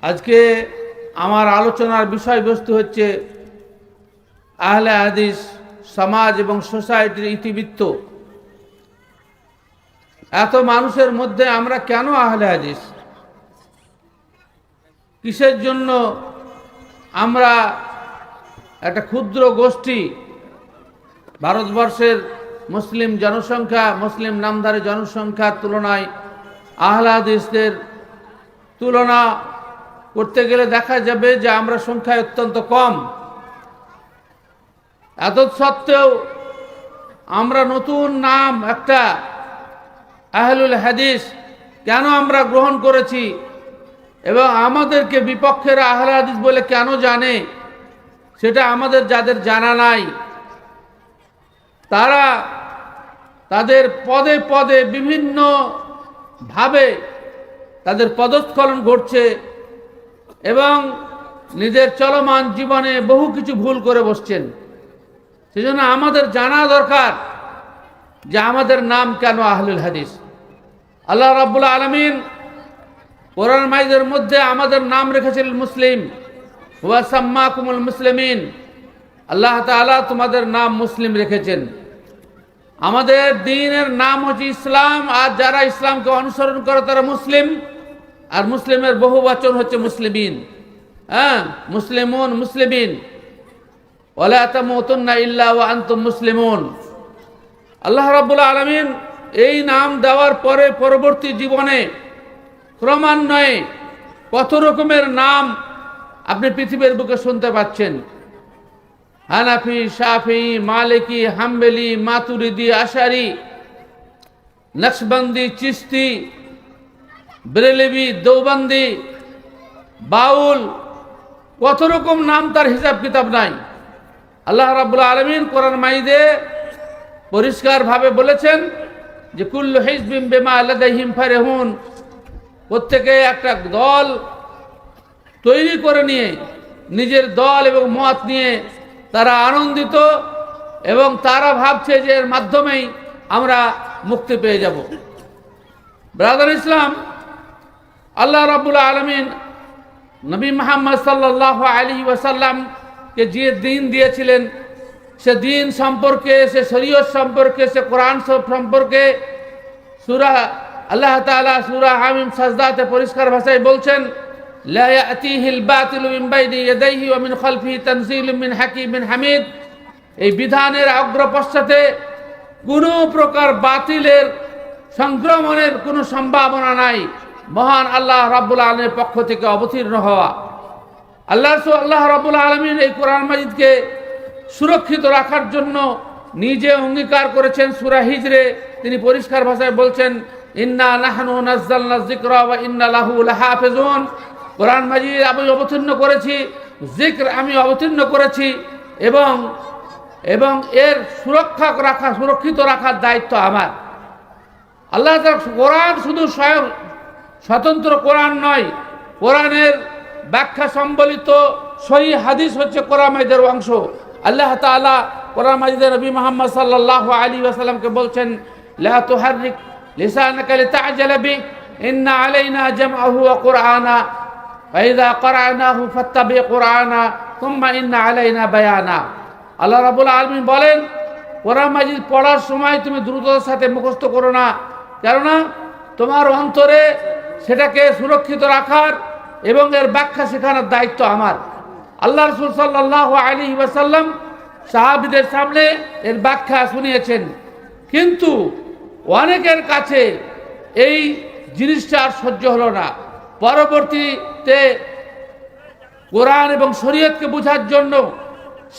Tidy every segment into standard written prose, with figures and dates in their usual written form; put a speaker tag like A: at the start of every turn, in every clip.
A: আজকে আমার আলোচনার বিষয়বস্তু হচ্ছে আহলে হাদিস সমাজ এবং সোসাইটির ইতিবৃত্ত। এত মানুষের মধ্যে আমরা কেন আহলে হাদিস, কিসের জন্য আমরা একটা ক্ষুদ্র গোষ্ঠী, ভারতবর্ষের মুসলিম জনসংখ্যা, মুসলিম নামধারী জনসংখ্যার তুলনায় আহলে হাদিসদের তুলনা করতে গেলে দেখা যাবে যে আমরা সংখ্যায় অত্যন্ত কম। এত সত্ত্বেও আমরা নতুন নাম একটা আহলুল হাদিস কেন আমরা গ্রহণ করেছি এবং আমাদেরকে বিপক্ষের আহলে হাদিস বলে কেন জানে, সেটা আমাদের যাদের জানা নাই, তারা তাদের পদে পদে বিভিন্ন ভাবে তাদের পদস্খলন ঘটছে এবং নিজের চলমান জীবনে বহু কিছু ভুল করে বসছেন। সেজন্য আমাদের জানা দরকার যে আমাদের নাম কেন আহলুল হাদিস। আল্লাহ রাব্বুল আলামিন কোরআন মাজিদের মধ্যে আমাদের নাম রেখেছিলেন মুসলিম, ওয়া সাম্মাকুমুল মুসলিমিন। আল্লাহ তাআলা তোমাদের নাম মুসলিম রেখেছেন। আমাদের দ্বীনের নাম হচ্ছে ইসলাম, আর যারা ইসলামকে অনুসরণ করে তারা মুসলিম, আর মুসলিমের বহু বচন হচ্ছে মুসলিমিন। মুসলিমুন, মুসলিমিন। ওয়ালা তামুতুন্না ইল্লা ওয়া আনতুম মুসলিমুন। আল্লাহ রাব্বুল আলামিন এই নাম দেওয়ার পরে পরবর্তী জীবনে ক্রমান্বয়ে কত রকমের নাম আপনি পৃথিবীর বুকে শুনতে পাচ্ছেন। হানাফি, শাফি, মালিকি, হাম্বলি, মাতুরিদি, আশারি, নকশবন্দি, চিশতি, বেরেলভি, দেওবন্দি, বাউল, কত রকম নাম, তার হিসাব কিতাব নাই। আল্লাহ রাব্বুল আলামিন কোরআন মাজিদে পরিষ্কারভাবে বলেছেন যে কুল্লু হিজবিন বিমা লাদাইহিম ফারিহুন। প্রত্যেকে একটা দল তৈরি করে নিয়ে, নিজের দল এবং মত নিয়ে তারা আনন্দিত এবং তারা ভাবছে যে এর মাধ্যমেই আমরা মুক্তি পেয়ে যাব। ব্রাদার ইসলাম, আল্লাহ রাব্বুল আলামিন নবী মুহাম্মদ সাল্লাল্লাহু আলাইহি ওয়াসাল্লামকে যে দ্বীন দিয়েছিলেন, সে দ্বীন সম্পর্কে, সে শরীয়ত সম্পর্কে, সে কোরআন সম্পর্কে সূরা আল্লাহ তাআলা সূরা হামিম সাজদাতে পরিষ্কার ভাষায় বলছেন, লা ইয়াতিহিল বাতিলু মিন বাইনি ইয়াদাইহি ওয়া মিন খালফিহি তানজিলুম মিন হাকিমিন হামিদ। এই বিধানের অগ্রপশ্চাতে কোনো প্রকার বাতিলের সংক্রমণের কোনো সম্ভাবনা নাই, মহান আল্লাহ রাব্বুল আলামিনের পক্ষ থেকে অবতীর্ণ হওয়া। আল্লাহ রাব্বুল আলামিন এই কোরআন মাজিদকে সুরক্ষিত রাখার জন্য নিজে অঙ্গীকার করেছেন। সূরা হিজরে তিনি পরিষ্কার ভাষায় বলছেন, ইন্না নাহনু নাযালনা যিকরা ওয়া ইন্না লাহু লাহাফিজুন। কোরআন মাজিদ আমি অবতীর্ণ করেছি, যিকর আমি অবতীর্ণ করেছি এবং এর সুরক্ষিত রাখার দায়িত্ব আমার। আল্লাহ তাআলা কোরআন শুধু স্বতন্ত্র কোরআন নয়, কোরআনের ব্যাখ্যা সম্বলিত সহিহ হাদিস হচ্ছে কোরআন মাজিদের অংশ। আল্লাহ তাআলা কোরআন মাজিদে নবী মুহাম্মদ সাল্লাল্লাহু আলাইহি ওয়াসাল্লামকে বলছেন, লা তুহাররিক লিসানাকা লিতা'জালা বি ইন্না আলাইনা জামআহু ওয়া কুরআনা ওয়া ইযা ক্বরা'নাহু ফাত্তাবি কুরআনা সুম্মা ইন্না আলাইনা বায়ানা। আল্লাহ রাব্বুল আলামিন বলেন, কোরআন মাজিদ পড়ার সময় তুমি দ্রুততার সাথে মুখস্থ করো না, কেননা তোমার অন্তরে সেটাকে সুরক্ষিত রাখার এবং এর ব্যাখ্যা শেখানোর দায়িত্ব আমার। আল্লাহ রাসূল সাল্লাল্লাহু আলাইহি ওয়াসাল্লাম সাহাবীদের সামনে এর ব্যাখ্যা শুনিয়েছেন, কিন্তু অনেকের কাছে এই জিনিসটা আর সহ্য হলো না। পরবর্তীতে কোরআন এবং শরীয়তকে বোঝার জন্য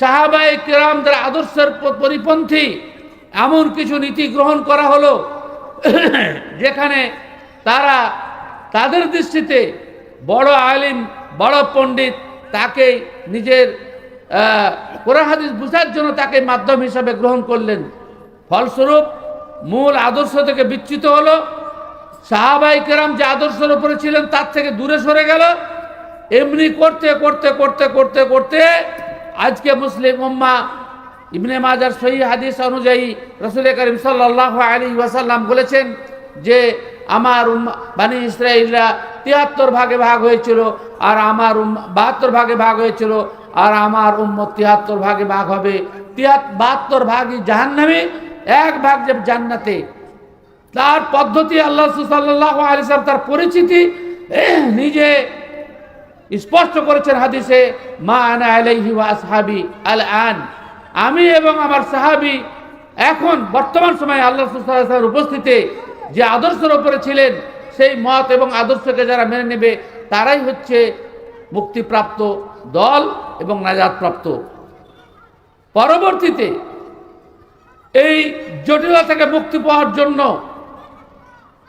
A: সাহাবায়ে কেরামদের আদর্শের পরিপন্থী এমন কিছু নীতি গ্রহণ করা হলো, যেখানে তারা তাদের দৃষ্টিতে বড় আলিম, বড় পণ্ডিত, তাকে নিজের কোরআন হাদিস বোঝার জন্য তাকে মাধ্যম হিসাবে গ্রহণ করলেন। ফলস্বরূপ মূল আদর্শ থেকে বিচ্যুত হলো। সাহাবায়ে কেরাম যে আদর্শের উপরে ছিলেন তার থেকে দূরে সরে গেল। এমনি করতে করতে করতে করতে করতে আজকে মুসলিম উম্মাহ ইবনে মাজার সহিহ হাদিস অনুযায়ী রাসূল করিম সাল্লাল্লাহু আলাইহি ওয়াসাল্লাম বলেছেন যে আমার বানি ইসরাইলরা 73 ভাগে ভাগ হয়েছিল, আর আমার 72 ভাগে ভাগ হয়েছিল, আর আমার উম্মত 73 ভাগে ভাগ হবে। 72 ভাগই জাহান্নামে, 1 ভাগ যে জান্নাতে। তার পদ্ধতি আল্লাহ সাল্লাল্লাহু আলাইহি ওয়াসাল্লাম তার পরিচিতি নিজে স্পষ্ট করেছেন হাদিসে, মা আনা আলাইহি ওয়া আসহাবি আল আন, আমি এবং আমার সাহাবী এখন বর্তমান সময়ে আল্লাহ রাসূল সাল্লাল্লাহু আলাইহি ওয়াসাল্লামের উপস্থিতিতে যে আদর্শের উপরে ছিলেন, সেই মত এবং আদর্শকে যারা মেনে নেবে তারাই হচ্ছে মুক্তিপ্রাপ্ত দল এবং নাজাতপ্রাপ্ত। পরবর্তীতে এই জটিলতা থেকে মুক্তি পাওয়ার জন্য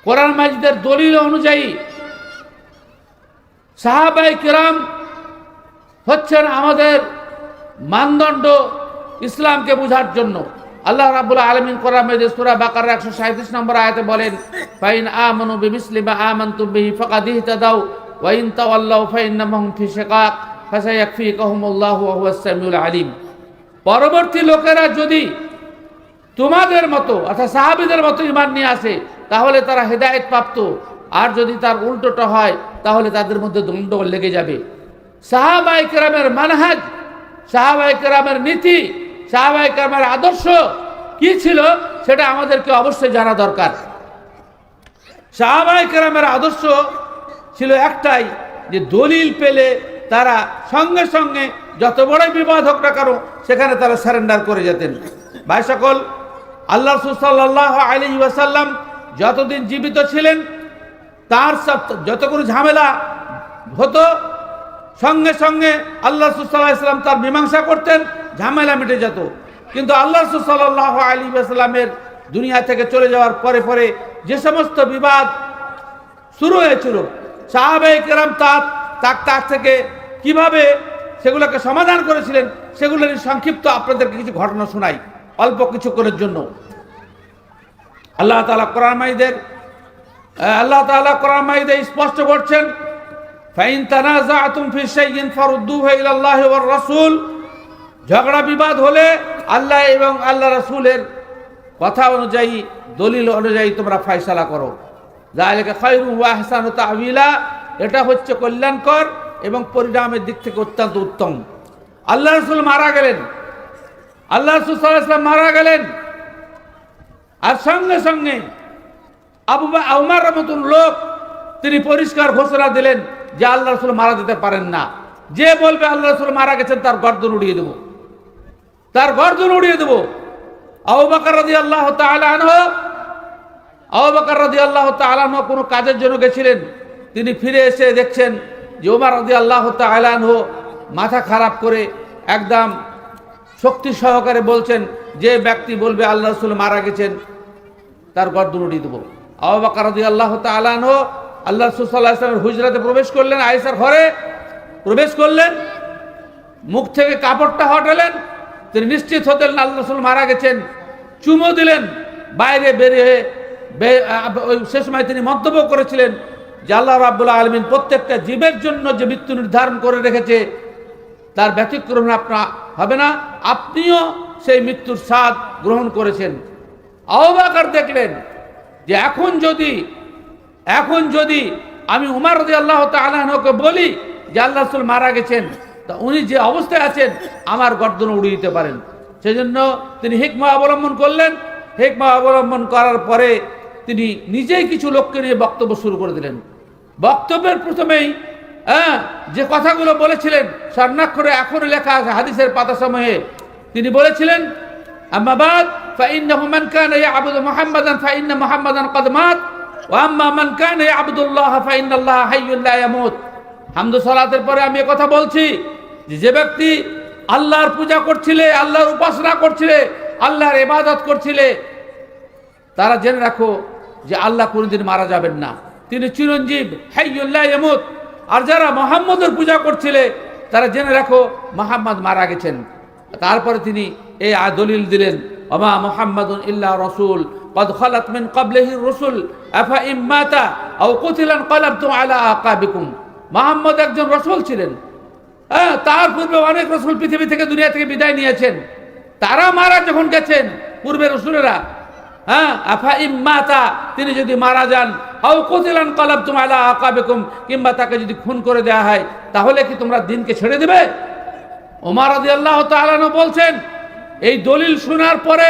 A: কোরআন মাজিদের দলিল অনুযায়ী সাহাবায়ে কেরাম হচ্ছেন আমাদের মানদণ্ড ইসলামকে বোঝার জন্য। আল্লাহ রাব্বুল আলামিন কোরআন মাজিদের সূরা বাকারার 137 নম্বর আয়াতে বলেন, ফাইন আমানু বিমিসলি মা আমানতুম বিহি ফাকাদ ইহতাদাউ ওয়া ইন তাওয়াল্লাউ ফাইন্নাহুম ফি শিকাক ফাসায়াকফিকুহুমুল্লাহু ওয়া হুয়াস সামিউল আলিম। পরবর্তী লোকেরা যদি তোমাদের মতো অর্থাৎ সাহাবীদের মতো ঈমান নিয়ে আসে তাহলে তারা হেদায়েত প্রাপ্ত, আর যদি তার উল্টোটা হয় তাহলে তাদের মধ্যে দ্বন্দ্ব লেগে যাবে। সাহাবায়ে কেরামের মানহাজ, সাহাবায়ে কেরামের নীতি, সাহাবায়ে কেরামের আদর্শ কি ছিল সেটা আমাদেরকে অবশ্যই জানা দরকার। সাহাবায়ে কেরামের আদর্শ ছিল একটাই, যে দলিল পেলে তারা সঙ্গে সঙ্গে যত বড় বিবাদ হোক না কেন সেখানে তারা সারেন্ডার করে যেতেন। ভাই সকল, আল্লাহ রাসূল সাল্লাল্লাহু আলাইহি ওয়াসাল্লাম যতদিন জীবিত ছিলেন তার যত কোনো ঝামেলা হতো সঙ্গে সঙ্গে আল্লাহ রাসূল সাল্লাল্লাহু আলাইহি ওয়াসাল্লাম তার মীমাংসা করতেন, ঝামেলা মিটে যেত। কিন্তু আল্লাহ রাসূল সাল্লাল্লাহু আলাইহি ওয়াসাল্লামের দুনিয়া থেকে চলে যাওয়ার পরে পরে যে সমস্ত বিবাদ শুরু হয়েছিল, সাহাবায়ে কেরাম তার থেকে কিভাবে সেগুলোকে সমাধান করেছিলেন সেগুলোর সংক্ষিপ্ত আপনাদেরকে কিছু ঘটনা শোনাই অল্প কিছুক্ষণের জন্য। আল্লাহ তাআলা কোরআন মাজিদে স্পষ্ট করছেন, ফাইন তানাযাআতুম ফি শাইইন ফারুদ্দুহু ইলাল্লাহি ওয়ার রাসূল, ঝগড়া বিবাদ হলে আল্লাহ এবং আল্লাহ রাসূলের কথা অনুযায়ী, দলিল অনুযায়ী তোমরা ফয়সালা করো। যালিকা খায়রু ওয়া আহসানু তা'ওয়িলা, এটা হচ্ছে কল্যাণকর এবং পরিণামের দিক থেকে অত্যন্ত উত্তম। আল্লাহ রাসূল মারা গেলেন, আল্লাহ রাসূল সাল্লাল্লাহু আলাইহি ওয়াসাল্লাম মারা গেলেন, আর সঙ্গে সঙ্গে উমরের মতন লোক তিনি পরিষ্কার ঘোষণা দিলেন যে আল্লাহ রাসূল মারা যেতে পারেন না। যে বলবে আল্লাহ রাসূল মারা গেছেন তার গর্দন উড়িয়ে দেব, তার গর্দন উড়িয়ে দেব। আবু বকর রাদিয়াল্লাহু তাআলা আনহু কোনো কাজের জন্য গেছিলেন, তিনি ফিরে এসে দেখছেন যে ওমর রাদিয়াল্লাহু তাআলা আনহু মাথা খারাপ করে একদম শক্তি সহকারে বলছেন, যে ব্যক্তি বলবে আল্লাহ রাসূল মারা গেছেন তার গর্দন উড়িয়ে দেব। আবু বকর রাদিয়াল্লাহু তাআলা আনহু আল্লাহ রাসূল সাল্লাল্লাহু আলাইহি ওয়াসাল্লামের হুজরাতে প্রবেশ করলেন, আয়েশার ঘরে প্রবেশ করলেন, মুখ থেকে কাপড়টা হটালেন, তিনি নিশ্চিত হতেন আল্লাহ রাসূল মারা গেছেন, চুমো দিলেন, বাইরে বেরিয়ে সে সময় তিনি মন্তব্য করেছিলেন যে আল্লাহ রাব্বুল আলামিন প্রত্যেকটা জীবের জন্য যে মৃত্যু নির্ধারণ করে রেখেছে তার ব্যতিক্রম আপনার হবে না, আপনিও সেই মৃত্যুর স্বাদ গ্রহণ করেছেন। আবু বকর দেখলেন যে এখন যদি আমি উমর রাদিয়াল্লাহু তাআলা আনহুকে বলি যে আল্লাহ রাসূল মারা গেছেন, তা উনি যে অবস্থায় আছেন আমার গর্দন উড়িয়ে দিতে পারেন। সেজন্য তিনি হিকমা অবলম্বন করলেন। হিকমা অবলম্বন করার পরে তিনি নিজেই কিছু লোককে নিয়ে বক্তব্য শুরু করে দিলেন। বক্তব্যের প্রথমেই যে কথাগুলো বলেছিলেন স্বর্ণাক্ষরে এখনো লেখা আছে হাদিসের পাতাসমূহে, তিনি বলেছিলেন, আম্মা বাদ ফাইন্নাহু মান কানা ইয়াবুদু মুহাম্মাদান ফাইন্না মুহাম্মাদান ক্বাদ মাত ওয়া আম্মা মান কানা ইয়াবুদুল্লাহ ফাইন্নাল্লাহা হাইয়্যুন লা ইয়ামুত। হামদ সালাতের পরে আমি কথা বলছি যে ব্যক্তি আল্লাহর পূজা করছিলে, আল্লাহর উপাসনা করছিলে, আল্লাহর ইবাদত করছিলে, তারা জেনে রাখো যে আল্লাহ কোনোদিন মারা যাবেন না, তিনি চিরঞ্জীব, হাইয়্যুন লা ইয়ামুত। আর যারা মুহাম্মদের পূজা করছিলে তারা জেনে রাখো মুহাম্মদ মারা গেছেন। তারপরে তিনি এই দলিল দিলেন, ওমা মুহাম্মাদুন ইল্লা রাসূল ক্বাদ খালাত মিন ক্বাবলিহি রাসূল আফা ইম মাতা আও কুতিলা ইনকালাবতুম আলা আকাবিকুম। মুহাম্মদ একজন রাসূল ছিলেন, তার পূর্বে অনেক রাসূল পৃথিবী থেকে দুনিয়া থেকে বিদায় নিয়েছেন, তারা মারা যখন গেছেন পূর্বের রাসূলেরা, আফা ইম মাতা, তিনি যদি মারা যান আও কুতিলান কালাবতুম আলা আকাবিকুম, কিংবা তাকে যদি খুন করে দেয়া হয় তাহলে কি তোমরা দিনকে ছেড়ে দেবে? ওমর রাদিয়াল্লাহু তাআলা বলছেন, এই দলিল শোনার পরে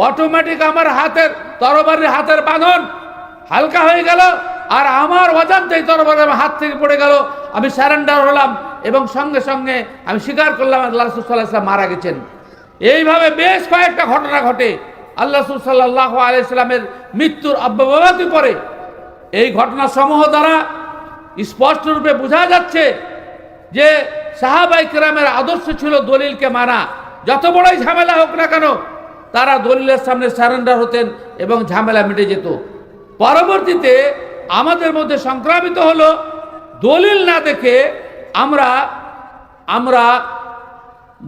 A: অটোমেটিক আমার হাতের তরবারির হাতের বাঁধন হালকা হয়ে গেল, আর আমার অজান্তেই তরবারি আমার হাত থেকে পড়ে গেল। আমি সারেন্ডার হলাম এবং সঙ্গে সঙ্গে আমি স্বীকার করলাম আল্লাহ রাসূল সাল্লাল্লাহু আলাইহি ওয়াসাল্লাম মারা গেছেন। এইভাবে বেশ কয়েকটা ঘটনা ঘটে আল্লাহ রাসূল সাল্লাল্লাহু আলাইহি ওয়াসাল্লামের মৃত্যুর অব্যবহিত পরে। এই ঘটনা সমূহ দ্বারা স্পষ্ট রূপে বোঝা যাচ্ছে যে সাহাবায়ে কেরামের আদর্শ ছিল দলিলকে মানা। যত বড়ই ঝামেলা হোক না কেন তারা দলিলের সামনে সারেন্ডার হতেন এবং ঝামেলা মিটে যেত। পরবর্তীতে আমাদের মধ্যে সংক্রামিত হলো দলিল না দেখে আমরা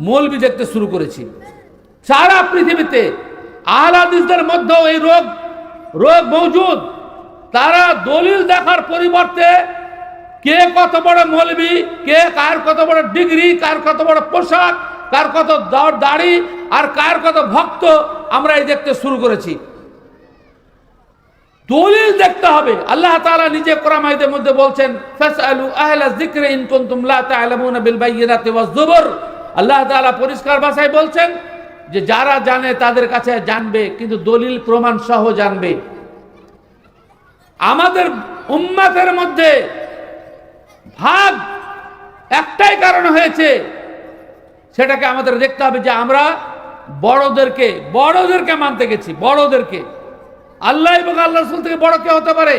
A: মৌলবি দেখতে শুরু করেছি। সারা পৃথিবীতে আহলে হাদিসদের মধ্যেও এই রোগ মৌজুদ। তারা দলিল দেখার পরিবর্তে কে কত বড় মৌলবি, কে কার কত বড় ডিগ্রি, কার কত বড় পোশাক, কার কত দাড়ি, আর কার কত ভক্ত, আমরা এই দেখতে শুরু করেছি। দলিল দেখতে হবে। আল্লাহ তাআলা নিজে কোরআন আয়াতের মধ্যে বলছেন, ফাসআলু আহলা যিকরি ইন কুনতুম লা তা'লামুনা বিল বাইয়িনাতি ওয়াজ যুবুর। আল্লাহ তাআলা পরিষ্কার ভাষায় বলছেন যে যারা জানে তাদের কাছে জানবে, কিন্তু দলিল প্রমাণ সহ জানবে। আমাদের উম্মতের মধ্যে ভাগ একটাই কারণ হয়েছে, সেটাকে আমাদের দেখতে হবে যে আমরা বড়দেরকে মানতে গেছি। বড়দেরকে আল্লাহ এবং আল্লাহ রাসূল থেকে বড় কে হতে পারে?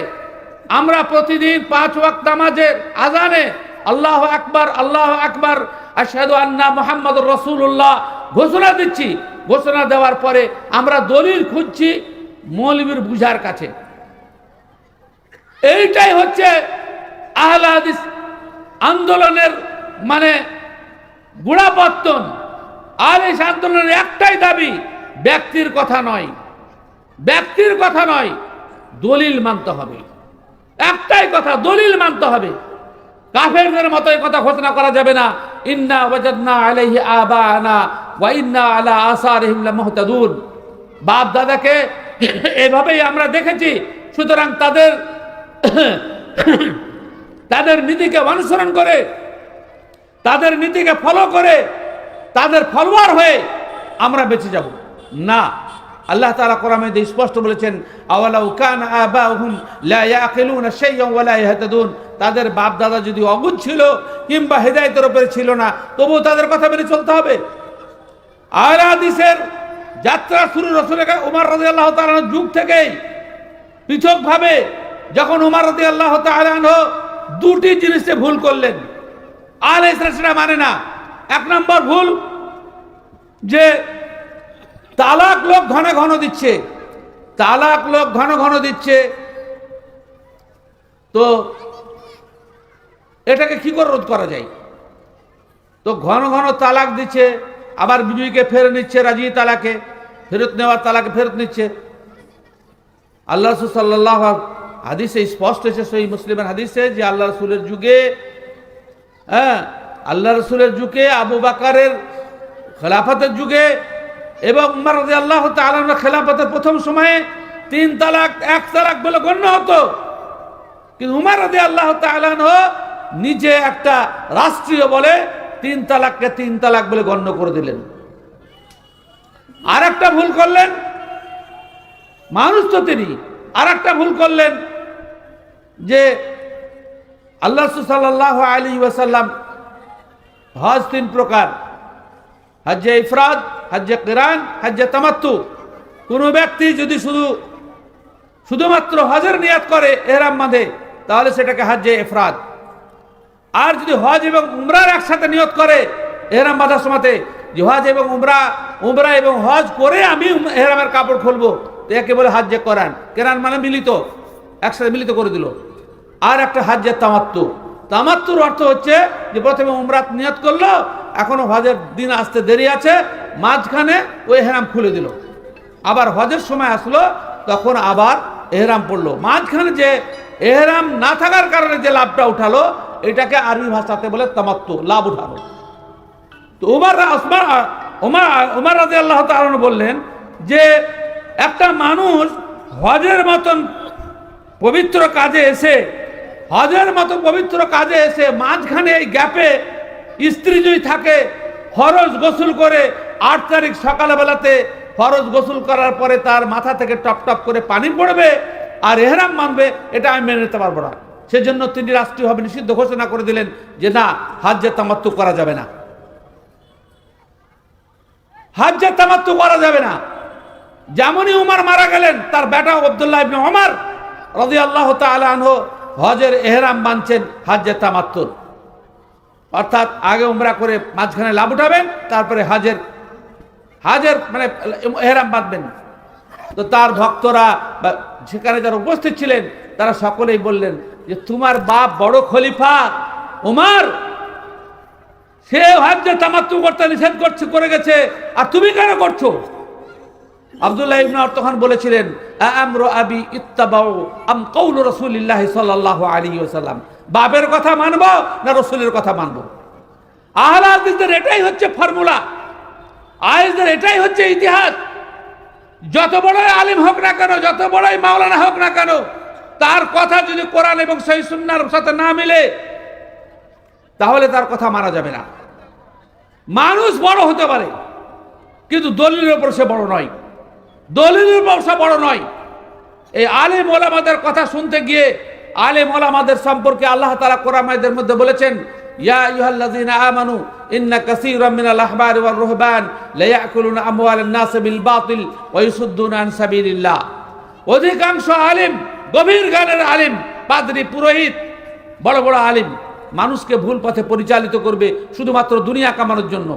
A: আমরা প্রতিদিন 5 ওয়াক্ত নামাজের আযানে আল্লাহু আকবার আল্লাহু আকবার আশহাদু আন্না মুহাম্মাদুর রাসূলুল্লাহ ঘোষণা দিচ্ছি। ঘোষণা দেওয়ার পরে আমরা দলিল খুঁজছি মৌলবীর বুঝার কাছে। এইটাই হচ্ছে আহলে হাদিস আন্দোলনের মানে গোড়াপত্তন। আর এই আন্দোলনের একটাই দাবি, ব্যক্তির কথা নয়, দলিল মানতে হবে। একটাই কথা, দলিল মানতে হবে। কাফেরদের মতো এই কথা ঘোষণা করা যাবে না, ইন্না ওয়াজাদনা আলাইহি আবানা ওয়া ইন্না আলা আসারিহিম লামুহতাদুন। বাপ দাদাকে এভাবেই আমরা দেখেছি, সুতরাং তাদের নীতিকে অনুসরণ করে, তাদের নীতিকে ফলো করে, তাদের ফলোয়ার হয়ে আমরা বেঁচে যাব না। আল্লাহ তাআলা কোরআনে স্পষ্ট বলেছেন, আওয়ালাউ কানা আবাউহুম লা ইয়াকিলুনা শাইআন ওয়া লা ইয়াহতাদুন। তাদের বাপ দাদা যদি অবুঝ ছিল কিংবা হেদায়েতের উপরে ছিল না, তবু তাদের কথা মেনে চলতে হবে। আহলে হাদিসের যাত্রা শুরু ওমর রাদিয়াল্লাহু তাআলার যুগ থেকেই। পৃথকভাবে যখন ওমর রাদিয়াল্লাহু তাআলা দুটি জিনিসে ভুল করলেন, আহলে হাদিসরা সেটা মানে না। এক নম্বর ভুল যে তালাক লোক ঘন ঘন দিচ্ছে, তো এটাকে কি করে রোধ করা যায়? তো ঘন ঘন তালাক দিচ্ছে, আবার বিবিকে ফেরত নিচ্ছে, রাজি তালাকে ফেরত নেওয়ার তালাকে ফেরত নিচ্ছে। আল্লাহ রাসূল সাল্লাল্লাহু আলাইহি হাদিসে স্পষ্ট এসেছে, সহিহ মুসলিমের হাদিসে, যে আল্লাহ রাসূলের যুগে আবু বকরের খেলাফতের যুগে এবং উমর রাদিয়াল্লাহু তাআলা খেলাফতের প্রথম সময়ে 3 তালাক 1 তালাক বলে গণ্য হতো। কিন্তু উমর রাদিয়াল্লাহু তাআলা নিজে একটা রাষ্ট্রীয় বলে 3 তালাককে 3 তালাক বলে গণ্য করে দিলেন। আর একটা ভুল করলেন, মানুষ তো তিনি, আর একটা ভুল করলেন যে আল্লাহ সাল্লাল্লাহু আলাইহি ওয়াসাল্লাম হজ 3 প্রকার, হজ্জে ইফরাদ, হজ্জে কিরান, হজ্জে তামাত্তু। কোনো ব্যক্তি যদি শুধুমাত্র হজের নিয়াত করে ইহরাম বাঁধে, তাহলে সেটাকে হজ্জে ইফরাদ। আর যদি হজ এবং উমরার একসাথে নিয়ত করে ইহরাম বাঁধার সময়তে, যে হজ এবং উমরা এবং হজ করে আমি ইহরামের কাপড় খুলবো, তো একে বলে হজ্জে কিরান। কিরান মানে মিলিত, একসাথে মিলিত করে দিল। আর একটা হজ্জে তামাত্তুর অর্থ হচ্ছে যে প্রথমে উমরাত নিয়ত করলো, এখনো হজের দিন আসতে দেরি আছে, মাঝখানে ওই ইহরাম খুলে দিল। আবার হজের সময় আসলো, তখন আবার ইহরাম পড়লো। মাঝখানে যে ইহরাম না থাকার কারণে যে লাভটা উঠালো, এটাকে আরবি ভাষাতে বলে তামাত্তু, লাভ উঠালো। তো ওমর রাদিয়াল্লাহু তাআলা বললেন যে একটা মানুষ হজের মতন পবিত্র কাজে এসে, হজের মতো পবিত্র কাজে এসে মাঝখানে এই গ্যাপে স্ত্রী যদি থাকে, ফরজ গোসল করে 8 তারিখ সকালবেলাতে ফরজ গোসল করার পরে তার মাথা থেকে টপ টপ করে পানি পড়বে আর এহরাম মানবে, এটা আমি মেনে নিতে পারবো না। সেজন্য তিনি রাষ্ট্রীয়ভাবে নিষিদ্ধ ঘোষণা করে দিলেন যে না, হজ্জে তামাত্তু করা যাবে না, হজ্জে তামাত্তু করা যাবে না। যেমনই উমর মারা গেলেন, তার বেটা আব্দুল্লাহ ইবনে ওমর রাদিয়াল্লাহু তাআলা আনহু হজের এহরাম বানছেন হজ্জে তামাত্তুর, অর্থাৎ আগে উমরা করে মাঝখানে লাভ উঠাবেন, তারপরে হাজের মানে এহরাম বাঁধবেন। তো তার ভক্তরা বা সেখানে যারা উপস্থিত ছিলেন তারা সকলেই বললেন যে তোমার বাপ বড় খলিফা উমর, সে হজ্জে তামাত্তু করতে নিষেধ করে গেছে, আর তুমি কেন করছো? আব্দুল্লাহ ইবনে ওমর তখন বলেছিলেন, আমরু আবি ইত্তাবাউ আম কাউলু রাসূলিল্লাহি সাল্লাল্লাহু আলাইহি ওয়াসাল্লাম, বাপের কথা মানবো না রাসূলের কথা মানবো? আহলে হাদিসদের এটাই হচ্ছে ফর্মুলা, আয়েজদের এটাই হচ্ছে ইতিহাস। যত বড়ই আলিম হোক না কেন, যত বড়ই মাওলানা হোক না কেন, তার কথা যদি কোরআন এবং সহিহ সুন্নাহর সাথে না মিলে তাহলে তার কথা মানা যাবে না। মানুষ বড় হতে পারে কিন্তু দলিলের উপর সে বড় নয়, দলিলের উপর সে বড় নয়। এই আলেম ওলামাদের কথা শুনতে গিয়ে আলেম ওলামাদের সম্পর্কে আল্লাহ তাআলা কোরআনের মধ্যে বলেছেন, ইয়া আইয়ুহাল্লাযীনা আমানু ইন্না কাসীরাম মিনাল আহবারি ওয়ার রুহবান লা ইয়াকুলুনা আমওয়ালান নাস বিল বাতিল ওয়া ইউসুদ্দুনা আন সাবিলিল্লাহ। অধিকাংশ আলেম, গভীর জ্ঞানের আলেম, পাদ্রী, পুরোহিত, বড় বড় আলেম মানুষকে ভুল পথে পরিচালিত করবে শুধুমাত্র দুনিয়া কামানোর জন্য।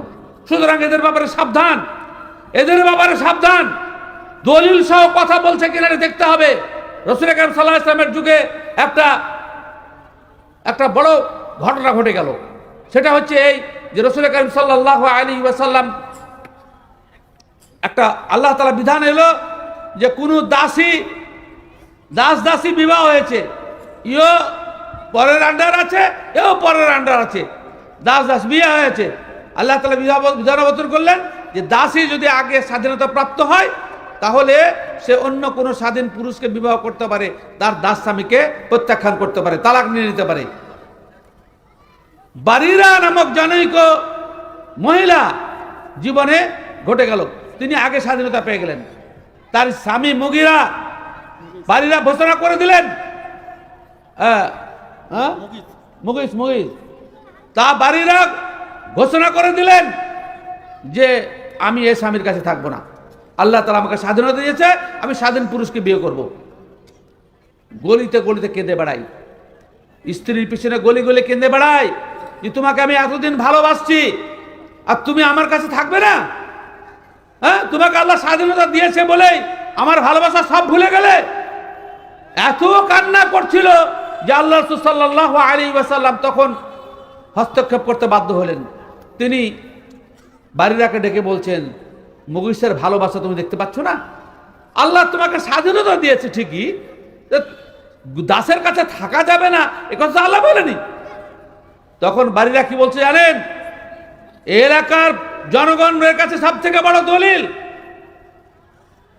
A: সুতরাং এদের ব্যাপারে সাবধান, এদের ব্যাপারে সাবধান। দলিল সহ কথা বলছে কিনা দেখতে হবে। রাসূল আকরাম সাল্লাল্লাহু আলাইহি ওয়াসাল্লামের যুগে একটা বড় ঘটনা ঘটে গেল। সেটা হচ্ছে এই যে রাসূল আকরাম সাল্লাল্লাহু আলাইহি ওয়াসাল্লাম, একটা আল্লাহ তাআলা বিধান এলো যে কোনো দাসী বিবাহ হয়েছে, ইও পরের আন্ডার আছে, এও পরের আন্ডার আছে, দাস বিয়ে হয়েছে। আল্লাহ তাআলা বিধান অবতীর্ণ করলেন যে দাসী যদি আগে স্বাধীনতা প্রাপ্ত হয় তাহলে সে অন্য কোনো স্বাধীন পুরুষকে বিবাহ করতে পারে, তার দাস স্বামীকে প্রত্যাখ্যান করতে পারে, তালাক নিয়ে নিতে পারে। বারিরা নামক জনৈক মহিলা জীবনে ঘটে গেল, তিনি আগে স্বাধীনতা পেয়ে গেলেন। তার স্বামী মুগীরা বারিরা ঘোষণা করে দিলেন, মুগিস তা বারিরা ঘোষণা করে দিলেন যে আমি এই স্বামীর কাছে থাকবো না, আল্লাহ তাআলা আমাকে স্বাধীনতা দিয়েছে, আমি স্বাধীন পুরুষকে বিয়ে করব। গলিতে গলিতে কেঁদে বেড়াই, স্ত্রীর পিছনে গলি গলি কেঁদে বেড়াই যে তোমাকে আমি এতদিন ভালোবাসছি আর তুমি আমার কাছে থাকবে না? হ্যাঁ, তোমাকে আল্লাহ স্বাধীনতা দিয়েছে বলেই আমার ভালোবাসা সব ভুলে গেলে? এত কান্না করছিল যে আল্লাহ রাসূল সাল্লাল্লাহু আলাইহি ওয়াসাল্লাম তখন হস্তক্ষেপ করতে বাধ্য হলেন। তিনি বারিরাকে ডেকে বলছেন, মুগিসের ভালোবাসা তুমি দেখতে পাচ্ছ না? আল্লাহ তোমাকে স্বাধীনতা দিয়েছে ঠিকই, দাসের কাছে থাকা যাবে না এ কথা আল্লাহ বলেনি। তখন বারিরা কি বলছে জানেন? এলাকার জনগণের কাছে সব থেকে বড় দলিল,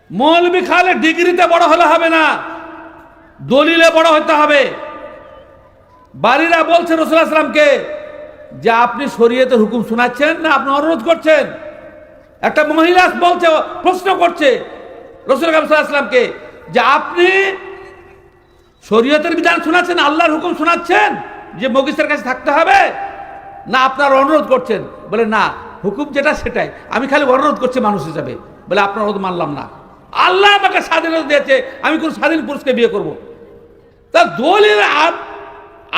A: মৌলবি খালে ডিগ্রিতে বড় হলে হবে না, দলিলে বড় হতে হবে। বারিরা বলছে রাসূলুল্লাহ সাল্লাল্লাহু আলাইহি ওয়াসাল্লামকে যে আপনি শরীয়তের হুকুম শোনাচ্ছেন না আপনি অনুরোধ করছেন? একটা মহিলা বলছে, প্রশ্ন করছে রাসূল সাল্লাল্লাহু আলাইহি ওয়াসাল্লামকে যে আপনি শরীয়তের বিধান শোনাচ্ছেন, আল্লাহর হুকুম শোনাচ্ছেন যে মুগিসের কাছে থাকতে হবে, না আপনার অনুরোধ করছেন? বলে না, হুকুম যেটা সেটাই, আমি খালি অনুরোধ করছি মানুষ হিসাবে। বলে আপনার অনুরোধ মানলাম না, আল্লাহ আমাকে স্বাধীনতা দিয়েছে, আমি কোন স্বাধীন পুরুষকে বিয়ে করব? তা দলিল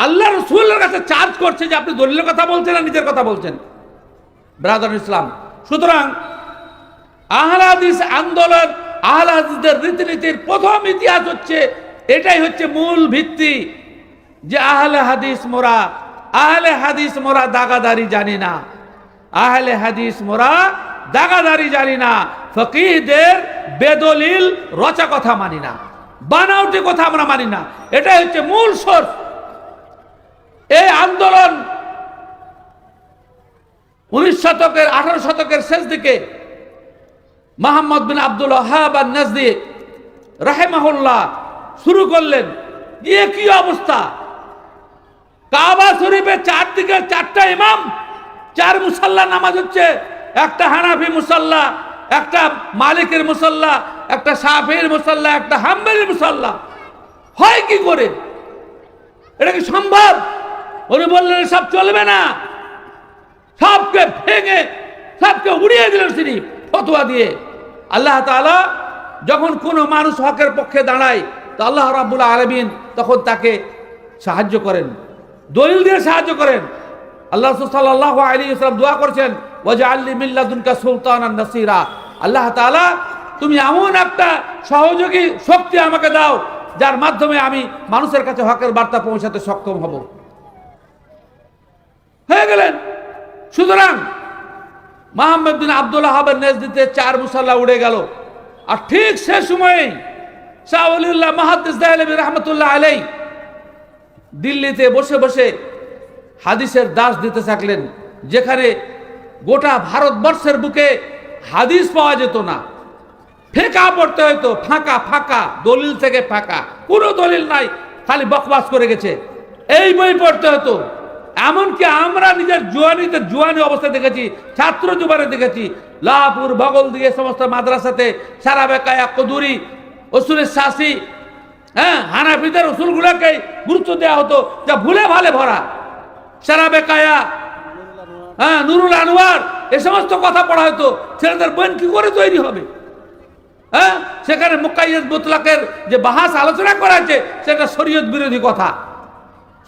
A: আল্লাহ রাসূলের কাছে চার্জ করছে যে আপনি দলিলের কথা বলছেন না নিজের কথা বলছেন। ব্রাদার ইসলাম, সুতরাং আহলে হাদিস আন্দোলন, আহলে হাদিসদের রীতিনীতির প্রথম ইতিহাস হচ্ছে এটাই, হচ্ছে মূল ভিত্তি যে আহলে হাদিস মোরা দাগাদারি জানি না, আহলে হাদিস মোরা দাগাদারি জানি না, ফকিহদের বেদলিল রচা কথা মানি না, বানাউটি কথা আমরা মানি না। এটাই হচ্ছে মূল সোর্স। এই আন্দোলন 19 শতকের 18 শতকের শেষ দিকে মুহাম্মদ বিন আব্দুল ওয়াহ্হাব আন-নাজদি রাহিমাহুল্লাহ শুরু করলেন। ये की अवस्था কাবা শরীফের চারদিকে চারটা ইমাম, চার মুসাল্লা নামাজ হচ্ছে, একটা হানাফি মুসাল্লা, একটা মালিকের মুসাল্লা, একটা শাফিঈর মুসাল্লা, একটা হাম্বলির মুসাল্লা। হয় কি করে? এটা কি সম্ভব? উনি বললেন সব চলবে না, সবকে ভেঙে সবকে উড়িয়ে দিলেন তিনি ফতোয়া দিয়ে। আল্লাহ তাআলা যখন কোনো মানুষ হকের পক্ষে দাঁড়ায় তো আল্লাহ রাব্বুল আলামিন তখন তাকে সাহায্য করেন, দলিল দিয়ে সাহায্য করেন। আল্লাহ রাসূল সাল্লাল্লাহু আলাইহি ওয়াসাল্লাম দোয়া করেছেন, ওয়াজআলনি মিন লাদুনকা সুলতানান নাসীরা, আল্লাহ তাআলা তুমি এমন একটা সহযোগী শক্তি আমাকে দাও যার মাধ্যমে আমি মানুষের কাছে হকের বার্তা পৌঁছাতে সক্ষম হব। হয়ে গেলেন। সুতরাং মুহাম্মদ বিন আব্দুল ওয়াহাবের নেতৃত্বে চার মুসাল্লা উড়ে গেল। আর ঠিক সে সময়েই শাহ ওলিউল্লাহ মুহাদ্দিস দেহলভী রাহমাতুল্লাহ আলাইহি দিল্লিতে বসে বসে হাদিসের দাস দিতে থাকলেন, যেখানে গোটা ভারতবর্ষের বুকে হাদিস পাওয়া যেত না, ফেঁকা পড়তে হতো, ফাঁকা ফাঁকা, দলিল থেকে ফাঁকা, কোনো দলিল নাই, খালি বকবাস করে গেছে, এই বই পড়তে হতো। এমনকি আমরা নিজের জুয়ানি অবস্থা দেখেছি, ছাত্র জীবনে দেখেছি, লাপুর বগল দিয়ে সমস্ত মাদ্রাসাতে সারা বেকায়া কদুরি উসুলের শাসি, হ্যাঁ, হানাফিদের উসুলগুলোকে গুরুত্ব দেওয়া হতো যা ভুলে ভালে ভরা, সারা বেকায়া, হ্যাঁ, নুরুল আনোয়ার, এ সমস্ত কথা পড়া হতো। ছেলেদের বইন কি করে তৈরি হবে? হ্যাঁ, সেখানে মুকাইয়াদ মুতলাকের যে বাহাস আলোচনা করা হয়েছে সেটা শরীয়ত বিরোধী কথা,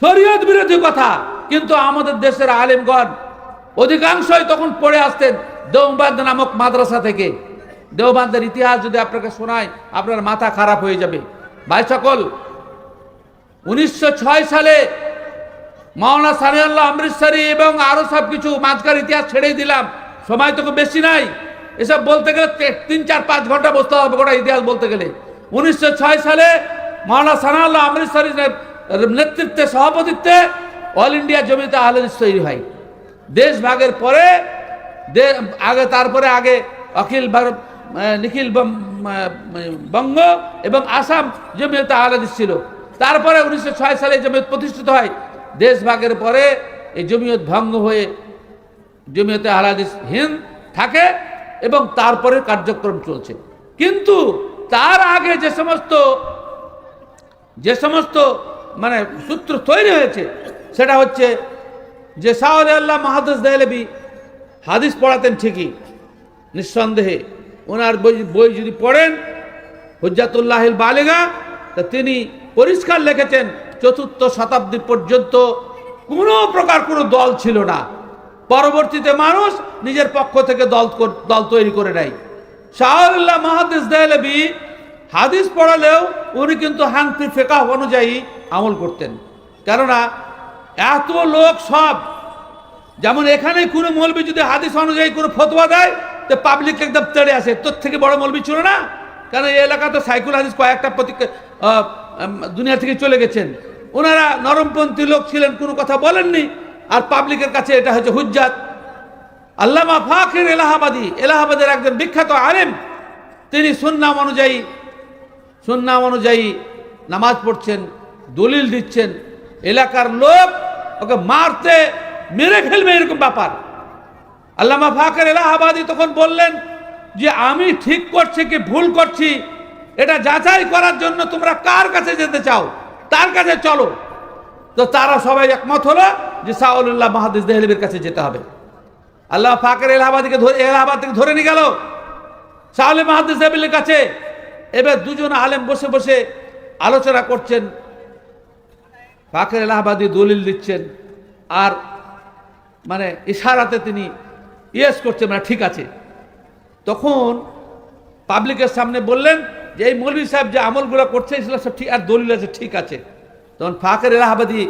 A: শরীয়ত বিরোধী কথা। কিন্তু আমাদের দেশের আলেমগণ অধিকাংশই তখন পড়ে আসতেন দেওবন্দ নামক মাদ্রাসা থেকে। দেওবন্দের ইতিহাস যদি আপনাকে শোনায় আপনার মাথা খারাপ হয়ে যাবে। ভাই সকল, 1906 সালে মাওলানা সানিউল্লাহ অমৃতসরী এবং আরো সব কিছু, মাঝখান ইতিহাস ছেড়েই দিলাম, সময় তো খুব বেশি নাই, এসব বলতে গেলে 3-4-5 ঘন্টা বসতে হবে গোটা ইতিহাস বলতে গেলে। 1906 সালে মাওলানা সানিউল্লাহ অমৃতসরী নেতৃত্বে, সভাপতিত্বে অল ইন্ডিয়া জমিয়তে আহলে হাদিস তৈরি হয়। দেশ ভাগের পরে তারপরে আগে অখিল ভারত নিখিল বঙ্গ এবং আসাম জমিয়তে আহলে হাদিস ছিল। তারপরে 1906 সালে জমিয়ত প্রতিষ্ঠিত হয়। দেশ ভাগের পরে এই জমিয়ত ভঙ্গ হয়ে জমিয়তে আহলে হাদিস হিন্দ থাকে এবং তারপরে কার্যক্রম চলছে। কিন্তু তার আগে যে সমস্ত মানে সূত্র তৈরি হয়েছে সেটা হচ্ছে যে শাহ ওলিউল্লাহ মুহাদ্দিস দেহলভী হাদিস পড়াতেন ঠিকই, নিঃসন্দেহে। ওনার বই যদি পড়েন হুজ্জাতুল্লাহিল বালিগা, তা তিনি পরিষ্কার লিখেছেন 4th শতাব্দী পর্যন্ত কোনো প্রকার কোনো দল ছিল না। পরবর্তীতে মানুষ নিজের পক্ষ থেকে দল তৈরি করে নেয়। শাহ ওলিউল্লাহ মুহাদ্দিস দেহলভী হাদিস পড়ালেও উনি কিন্তু হানফি ফিকহ অনুযায়ী আমল করতেন। কেননা এত লোক সব, যেমন এখানে কোনো মৌলবি যদি হাদিস অনুযায়ী কোনো ফতোয়া দেয় তো পাবলিক একদম তেড়ে আসে, তোর থেকে বড় মৌলবি ছিল না। কারণ এই এলাকা তো সাইকুল হাদিস কয়েকটা দুনিয়া থেকে চলে গেছেন, ওনারা নরমপন্থী লোক ছিলেন, কোনো কথা বলেননি, আর পাবলিকের কাছে এটা হচ্ছে হুজ্জাত। আল্লামা ফাকির এলাহাবাদী, এলাহাবাদের একজন বিখ্যাত আলেম, তিনি সুন্নাহ অনুযায়ী নামাজ পড়ছেন, দলিল দিচ্ছেন, এলাকার লোক ওকে মারতে মেরে ফেলবে এরকম ব্যাপার। আল্লামা ফাকির এলাহাবাদী তখন বললেন যে আমি ঠিক করছি কি ভুল করছি এটা যাচাই করার জন্য তোমরা কার কাছে যেতে চাও, তার কাছে চলো। তো তারা সবাই একমত হলো যে শাহ ওলিউল্লাহ মুহাদ্দিস দেহলভীর কাছে যেতে হবে। আল্লামা ফাকির এলাহাবাদ থেকে ধরে নিয়ে গেল শাহ ওলিউল্লাহ মুহাদ্দিস দেহলভীর কাছে। এবার দুজন আলেম বসে বসে আলোচনা করছেন, ফাকির এলাহাবাদী দলিল দিচ্ছেন আর মানে ইশারাতে তিনি ইয়েস করছেন, মানে ঠিক আছে। তখন পাবলিকের সামনে বললেন যে এই মৌলভী সাহেব যে আমলগুলো করছে এগুলো সব ঠিক, আর দলিল আছে ঠিক আছে। তখন ফাকির এলাহাবাদী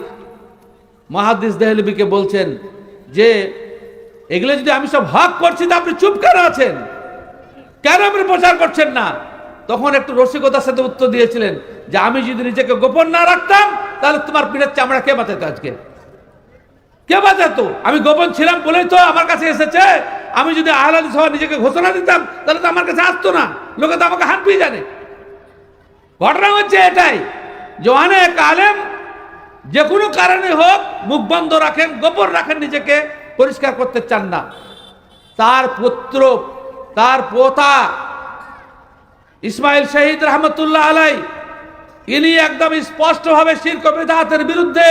A: মুহাদ্দিস দেহলভীকে বলছেন যে এগুলো যদি আমি সব হক করছি তো আপনি চুপ কেন আছেন, কেন আপনি প্রচার করছেন না? তখন একটু রসিকতার সাথে উত্তর দিয়েছিলেন যে আমি যদি নিজেকে গোপন না রাখতাম তাহলে তোমার পিঠের চামড়া কে বাঁচাতো, আজকে কে বাঁচাতো? আমি গোপন ছিলাম বলেই তো আমার কাছে এসেছে। আমি যদি আহলে হাদিস হওয়ার নিজেকে ঘোষণা দিতাম তাহলে তো আমার কাছে আসতো না, লোকে তো আমাকে হাত পেয়ে জানে। ঘটনা হচ্ছে এটাই। যে অনেক আলেম যে কোনো কারণে হোক মুখ বন্ধ রাখেন, গোপন রাখেন, নিজেকে পরিষ্কার করতে চান না। তার পুত্র, তার পোতা ইসমাইল শহীদ রহমতুল্লাহ আলাই, ইনি একদম স্পষ্টভাবে শিরক ও বিদআতের বিরুদ্ধে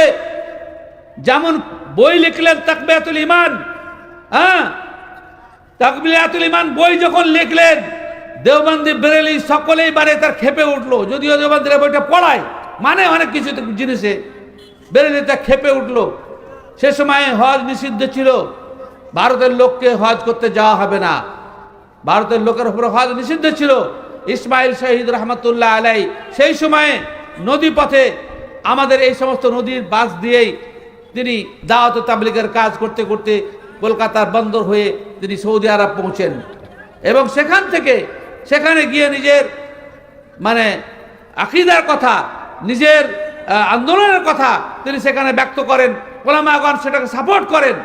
A: যেমন বই লিখলেন তাকবিয়াতুল ঈমান, তাকবিয়াতুল ঈমান বই যখন লিখলেন, দেওবন্দি বেরেলি সকলেই বারে তার খেপে উঠলো। যদিও দেওবন্দিরা বইটা পড়ায়, মানে অনেক কিছু জিনিসে, বেরেলি তা খেপে উঠলো। সে সময় হজ নিষিদ্ধ ছিল, ভারতের লোককে হজ করতে যাওয়া হবে না, ভারতের লোকের উপরে হজ নিষিদ্ধ ছিল। ইসমাইল শহীদ রহমতুল্লাহ আলাই সেই সময়ে নদী পথে, আমাদের এই সমস্ত নদীর বাস দিয়েই তিনি দাওয়াত ও তাবলীগের কাজ করতে করতে কলকাতার বন্দর হয়ে তিনি সৌদি আরব পৌঁছেন, এবং সেখান থেকে সেখানে গিয়ে নিজের মানে আকীদার কথা, নিজের আন্দোলনের কথা তিনি সেখানে ব্যক্ত করেন, ওলামাগণ সেটাকে সাপোর্ট করেন।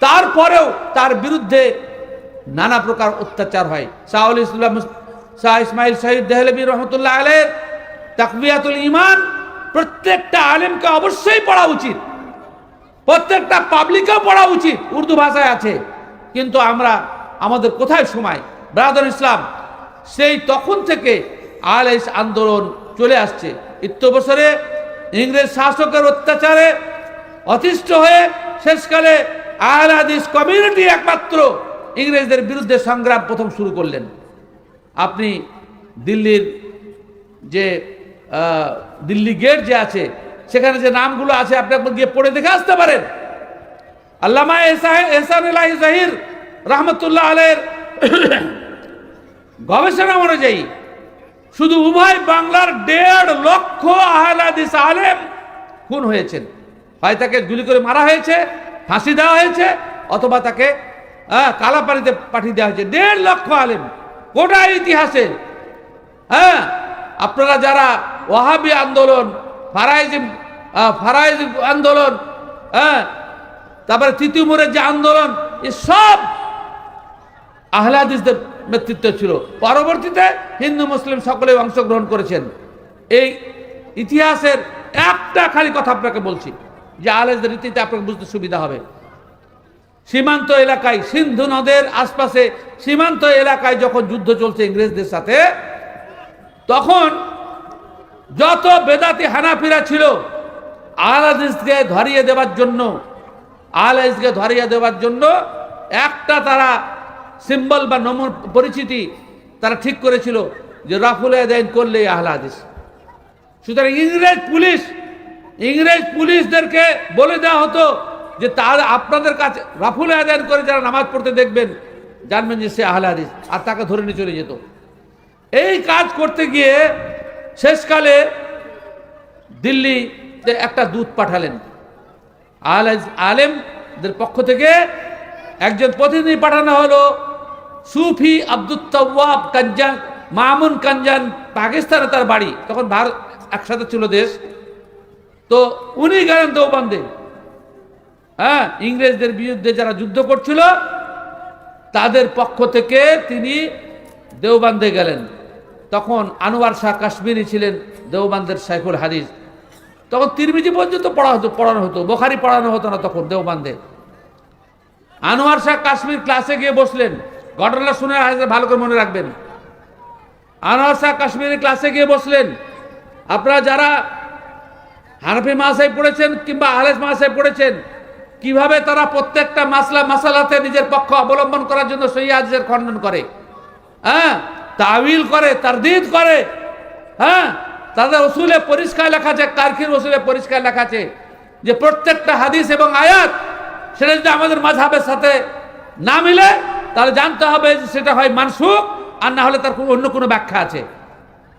A: তারপরেও তার বিরুদ্ধে নানা প্রকার অত্যাচার হয়। শাহ ইসমাইল শহীদ দেহলভী রহমতুল্লাহ আলাইহির তাকবিয়াতুল ঈমান প্রত্যেকটা আলেমকে অবশ্যই পড়া উচিত, প্রত্যেকটা পাবলিকেও পড়া উচিত, উর্দু ভাষায় আছে। কিন্তু আমরা, আমাদের কোথায় সময়? ব্রাদার ইসলাম, সেই তখন থেকে আলেস আন্দোলন চলে আসছে। বছরে ইংরেজ শাসকের অত্যাচারে অতিষ্ঠ হয়ে শেষকালে আহলে হাদিস কমিউনিটি একমাত্র ইংরেজদের বিরুদ্ধে সংগ্রাম প্রথম শুরু করলেন। আপনি দিল্লির যে দিল্লি গেট যে আছে, সেখানে যে নামগুলো আছে আপনি একবার গিয়ে পড়ে দেখে আসতে পারেন। আল্লামা এহসান ইলাহি জাহির রহমতুল্লাহ আলাইহির গবেষণা অনুযায়ী শুধু উভয় বাংলার 1.5 লক্ষ আহলে হাদিস আলেম খুন হয়েছেন। হয় তাকে গুলি করে মারা হয়েছে, ফাঁসি দেওয়া হয়েছে, অথবা তাকে কালাপানিতে পাঠিয়ে দেওয়া হয়েছে। 1.5 লক্ষ আলেম গোটা ইতিহাসে। আপনারা যারা ওয়াহাবি আন্দোলন, ফারাইজ আন্দোলন, তারপরে তিতুমুরের যে আন্দোলন, সব আহলে হাদিসদের নেতৃত্ব ছিল। পরবর্তীতে হিন্দু মুসলিম সকলে অংশগ্রহণ করেছেন। এই ইতিহাসের একটা খালি কথা আপনাকে বলছি, যে আহলে হাদিসদের রীতিতে আপনাকে বুঝতে সুবিধা হবে। সীমান্ত এলাকায়, সিন্ধু নদের আশপাশে সীমান্ত এলাকায় যখন যুদ্ধ চলছে ইংরেজদের সাথে, তখন যত বেদাতি হানাফিরা ছিল আহলে হাদিসকে ধরিয়ে দেওয়ার জন্য, আহলে হাদিসকে ধরিয়ে দেওয়ার জন্য একটা তারা সিম্বল বা নমুন পরিচিতি তারা ঠিক করেছিল, যে রাফুল ইয়াদাইন করলে আহলে হাদিস। সুতরাং ইংরেজ পুলিশদেরকে বলে দেওয়া হতো যে তার আপনাদের কাছে রাফুল ইয়াদাইন করে যারা নামাজ পড়তে দেখবেন, জানবেন যে সে আহলে হাদিস, আর তাকে ধরে নিয়ে চলে যেত। এই কাজ করতে গিয়ে শেষকালে দিল্লিতে একটা দূত পাঠালেন, আলেমদের পক্ষ থেকে একজন প্রতিনিধি পাঠানো হলো। সুফি আব্দুত তাওয়াব কাঞ্জান, মামুন কাঞ্জান, পাকিস্তানে তার বাড়ি, তখন ভারত একসাথে ছিল দেশ। তো উনি গেলেন দেওবন্দে, ইংরেজদের বিরুদ্ধে যারা যুদ্ধ করছিল তাদের পক্ষ থেকে তিনি দেওবন্দে গেলেন। তখন আনোয়ার শাহ কাশ্মীরি ছিলেন দেওবন্দের শাইখুল হাদিস। তখন তিরমিজি পর্যন্ত পড়ানো হতো, বুখারী পড়ানো হতো না তখন দেওবন্দে। আনোয়ার শাহ কাশ্মীর ক্লাসে গিয়ে বসলেন, ঘটনা শুনে ভালো করে মনে রাখবেন। আনোয়ার শাহ কাশ্মীরের ক্লাসে গিয়ে বসলেন। আপনারা যারা হানাফি মাসায় পড়েছেন কিংবা আহলেস মাসায় পড়েছেন, কিভাবে তারা প্রত্যেকটা মাসালাতে নিজের পক্ষ অবলম্বন করার জন্য সহিহ হাদিসের খণ্ডন করে, তাবিল করে, তারদীদ করে। তাদের উসুলে পরিষ্কার লেখা আছে, কারখির উসুলে পরিষ্কার লেখা আছে যে প্রত্যেকটা হাদিস এবং আয়াত সেটা যদি আমাদের মাযহাবের সাথে না মিলে, তাহলে জানতে হবে যে সেটা হয় মানসুখ, আর না হলে তার অন্য কোনো ব্যাখ্যা আছে।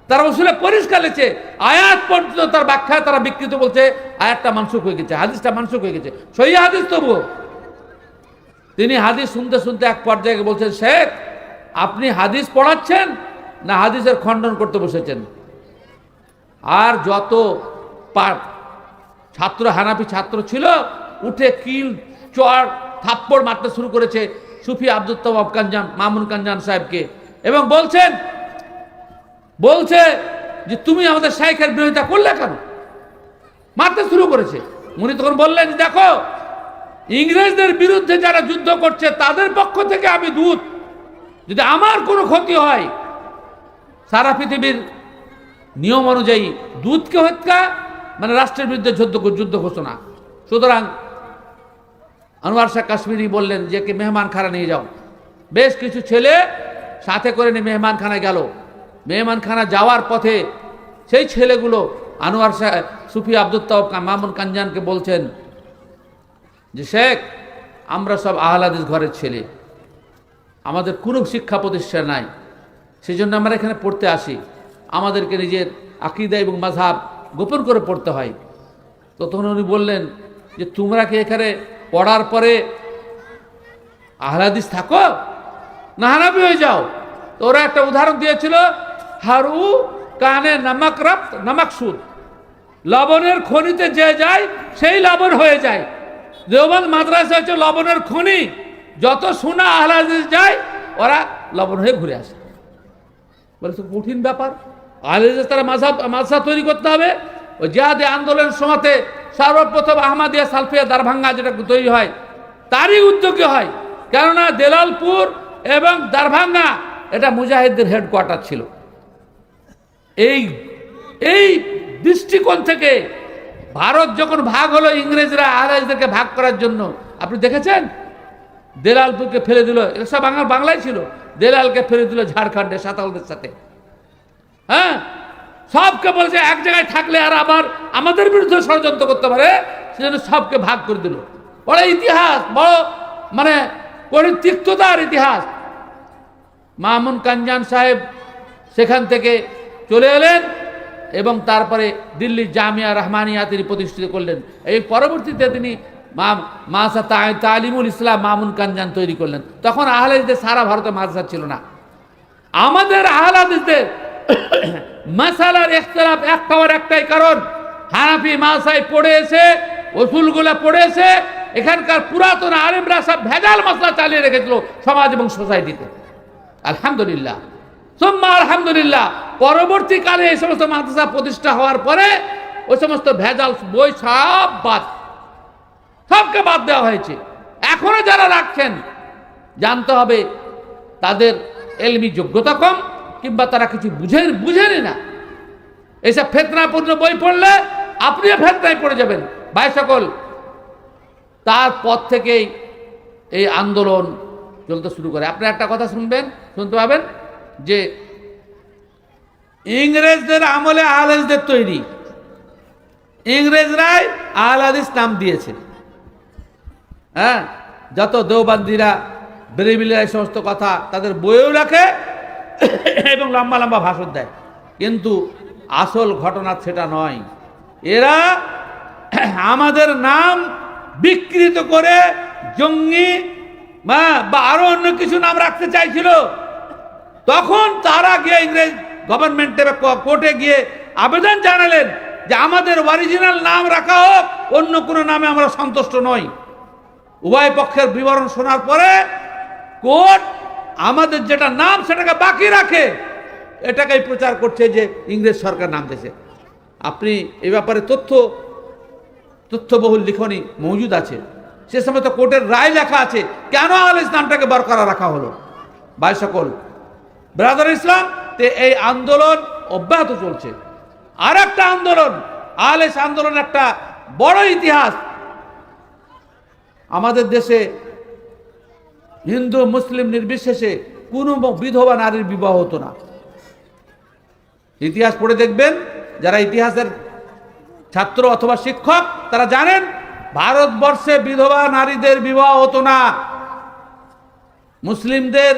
A: তারা উসুলে পরিষ্কার লিখছে, আয়াত পর্যন্ত তার ব্যাখ্যা তারা বিকৃত বলছে, আয়াতটা মানসুখ হয়ে গেছে, হাদিসটা মানসুখ হয়ে গেছে, সহিহ হাদিস তবুও। তিনি হাদিস শুনতে শুনতে এক পর্যায়ে বলছেন, শেখ আপনি হাদিস পড়াচ্ছেন না হাদিসের খণ্ডন করতে বসেছেন? আর যত ছাত্র, হানাফি ছাত্র ছিল, উঠে কিল চড় থাপ্পড় মারতে শুরু করেছে সুফি আব্দুত তাওয়াব কাঞ্জান, মামুন কাঞ্জান সাহেবকে, এবং বলছে যে তুমি আমাদের শাইখের বিরোধিতা করলে কেন, মারতে শুরু করেছে। উনি তখন বললেন, দেখো ইংরেজদের বিরুদ্ধে যারা যুদ্ধ করছে তাদের পক্ষ থেকে আমি দূত, যদি আমার কোনো ক্ষতি হয় সারা পৃথিবীর নিয়ম অনুযায়ী দূতকে হত্যা মানে রাষ্ট্রের বিরুদ্ধে যুদ্ধ ঘোষণা। সুতরাং আনোয়ার শাহ কাশ্মীরি বললেন যে কে মেহমানখানা নিয়ে যাও। বেশ কিছু ছেলে সাথে করে নিয়ে মেহমানখানায় গেল। মেহমানখানা যাওয়ার পথে সেই ছেলেগুলো আনোয়ার শাহ সুফি আব্দুল তাওয়াব মামুন কাঞ্জানকে বলছেন যে শেখ, আমরা সব আহলে হাদিস ঘরের ছেলে, আমাদের কোনো শিক্ষা প্রতিষ্ঠান নাই, সেই জন্য আমরা এখানে পড়তে আসি, আমাদেরকে নিজের আকীদা এবং মাযহাব গোপন করে পড়তে হয়। তো তখন উনি বললেন যে তোমরা কি এখানে পড়ার পরে আহলে হাদিস থাকো না হানাফি হয়ে যাও? তো ওরা একটা উদাহরণ দিয়েছিল, হারু কানে নামক রপ্ত নামক সুদ, লবণের খনিতে যে যায় সেই লবণ হয়ে যায়। দেওবন্দ মাদ্রাসা হচ্ছে লবণের খনি, যত সোনা আহলে হাদিস যায় ওরা লবণ হয়ে ঘুরে আসে। বলে তো কঠিন ব্যাপার, আহলে হাদিস তারা মাযহাব তৈরি করতে হবে। ওই জিহাদি আন্দোলনের সময়তে সর্বপ্রথম আহমদিয়া সালফিয়া দারভাঙ্গা যেটা তৈরি হয় তারই উদ্যোগে হয়, কেননা দেলালপুর এবং দারভাঙ্গা এটা মুজাহিদদের হেডকোয়ার্টার ছিল। এই দৃষ্টিকোণ থেকে ভারত যখন ভাগ হলো, ইংরেজরা আহলে হাদিসদেরকে ভাগ করার জন্য, আপনি দেখেছেন দেলালপুরকে ফেলে দিল, এটা সব বাংলায় ছিল, দেলালকে ফেলে দিল ঝাড়খণ্ডে সাঁওতালদের সাথে। হ্যাঁ, সবকে বলছে এক জায়গায় থাকলে আর আবার আমাদের বিরুদ্ধে ষড়যন্ত্র করতে পারে, সেজন্য সবকে ভাগ করে দিল। বড় ইতিহাস, বড় মানে পরিতিক্ততার ইতিহাস। মামুন কাঞ্জান সাহেব সেখান থেকে চলে এলেন এবং তারপরে দিল্লি জামিয়া রহমানিয়া তিনি প্রতিষ্ঠিত করলেন। এই পরবর্তীতে তিনি মাদ্রাসা তালিমুল ইসলাম মামুন কাঞ্জান তৈরি করলেন। তখন আহলে হাদিসদের সারা ভারতে মাদ্রাসা ছিল না। আমাদের আহলে হাদিসদের মাসালার ইখতিলাফ একটাই কারণ, হানাফি মাসায় পড়ে এসে উসুলগুলো পড়ে এসে এখানকার পুরাতন আলেমরা সব ভেজাল মাসলা চালিয়ে রেখেছিল সমাজ এবং সোসাইটিতে। আলহামদুলিল্লাহ সুম্মা আলহামদুলিল্লাহ, পরবর্তীকালে এই সমস্ত মাদ্রাসা প্রতিষ্ঠা হওয়ার পরে ওই সমস্ত ভেজাল বই সবকে বাদ দেওয়া হয়েছে। এখনো যারা রাখছেন জানতে হবে তাদের এলমি যোগ্যতা কম, কিংবা তারা কিছু বুঝেনি না। এইসব ফেতনাপূর্ণ বই পড়লে আপনিও ফেতনায় পড়ে যাবেন। ভাই সকল, তারপর থেকেই এই আন্দোলন চলতে শুরু করে। আপনি একটা কথা শুনতে পাবেন যে ইংরেজদের আমলে আহলে হাদিসদের তৈরি, ইংরেজরাই আহলে হাদিস নাম দিয়েছে। হ্যাঁ, যত দেওবন্দিরা বেরেলিরা এই সমস্ত কথা তাদের বইয়েও রাখে এবং লম্বা লম্বা ভাষণ দেয়, কিন্তু আসল ঘটনা সেটা নয়। এরা আমাদের নাম বিকৃত করে জঙ্গি বা আরো অন্য কিছু নাম রাখতে চাইছিল। তখন তারা গিয়ে ইংরেজ গভর্নমেন্টে কোর্টে গিয়ে আবেদন জানালেন যে আমাদের অরিজিনাল নাম রাখা হোক, অন্য কোনো নামে আমরা সন্তুষ্ট নই। উভয় পক্ষের বিবরণ শোনার পরে কোর্ট আমাদের যেটা নাম সেটাকে বাকি রাখে, এটাকেই প্রচার করছে যে ইংরেজ সরকার নাম দিয়েছে। আপনি এই ব্যাপারে তথ্যবহুল লিখনি মজুদ আছে। সে সময় তো কোর্টের রায় লেখা আছে কেন আহলে হাদিস নামটাকে বরকরার রাখা হলো। ভাই সকল, ব্রাদার ইসলাম, এই আন্দোলন অব্যাহত চলছে। আর একটা আন্দোলন, আহলে হাদিস আন্দোলন একটা বড় ইতিহাস। আমাদের দেশে হিন্দু মুসলিম নির্বিশেষে কোনো বিধবা নারীর বিবাহ হতো না। ইতিহাস পড়ে দেখবেন, যারা ইতিহাসের ছাত্র অথবা শিক্ষক তারা জানেন ভারতবর্ষে বিধবা নারীদের বিবাহ হতো না। মুসলিমদের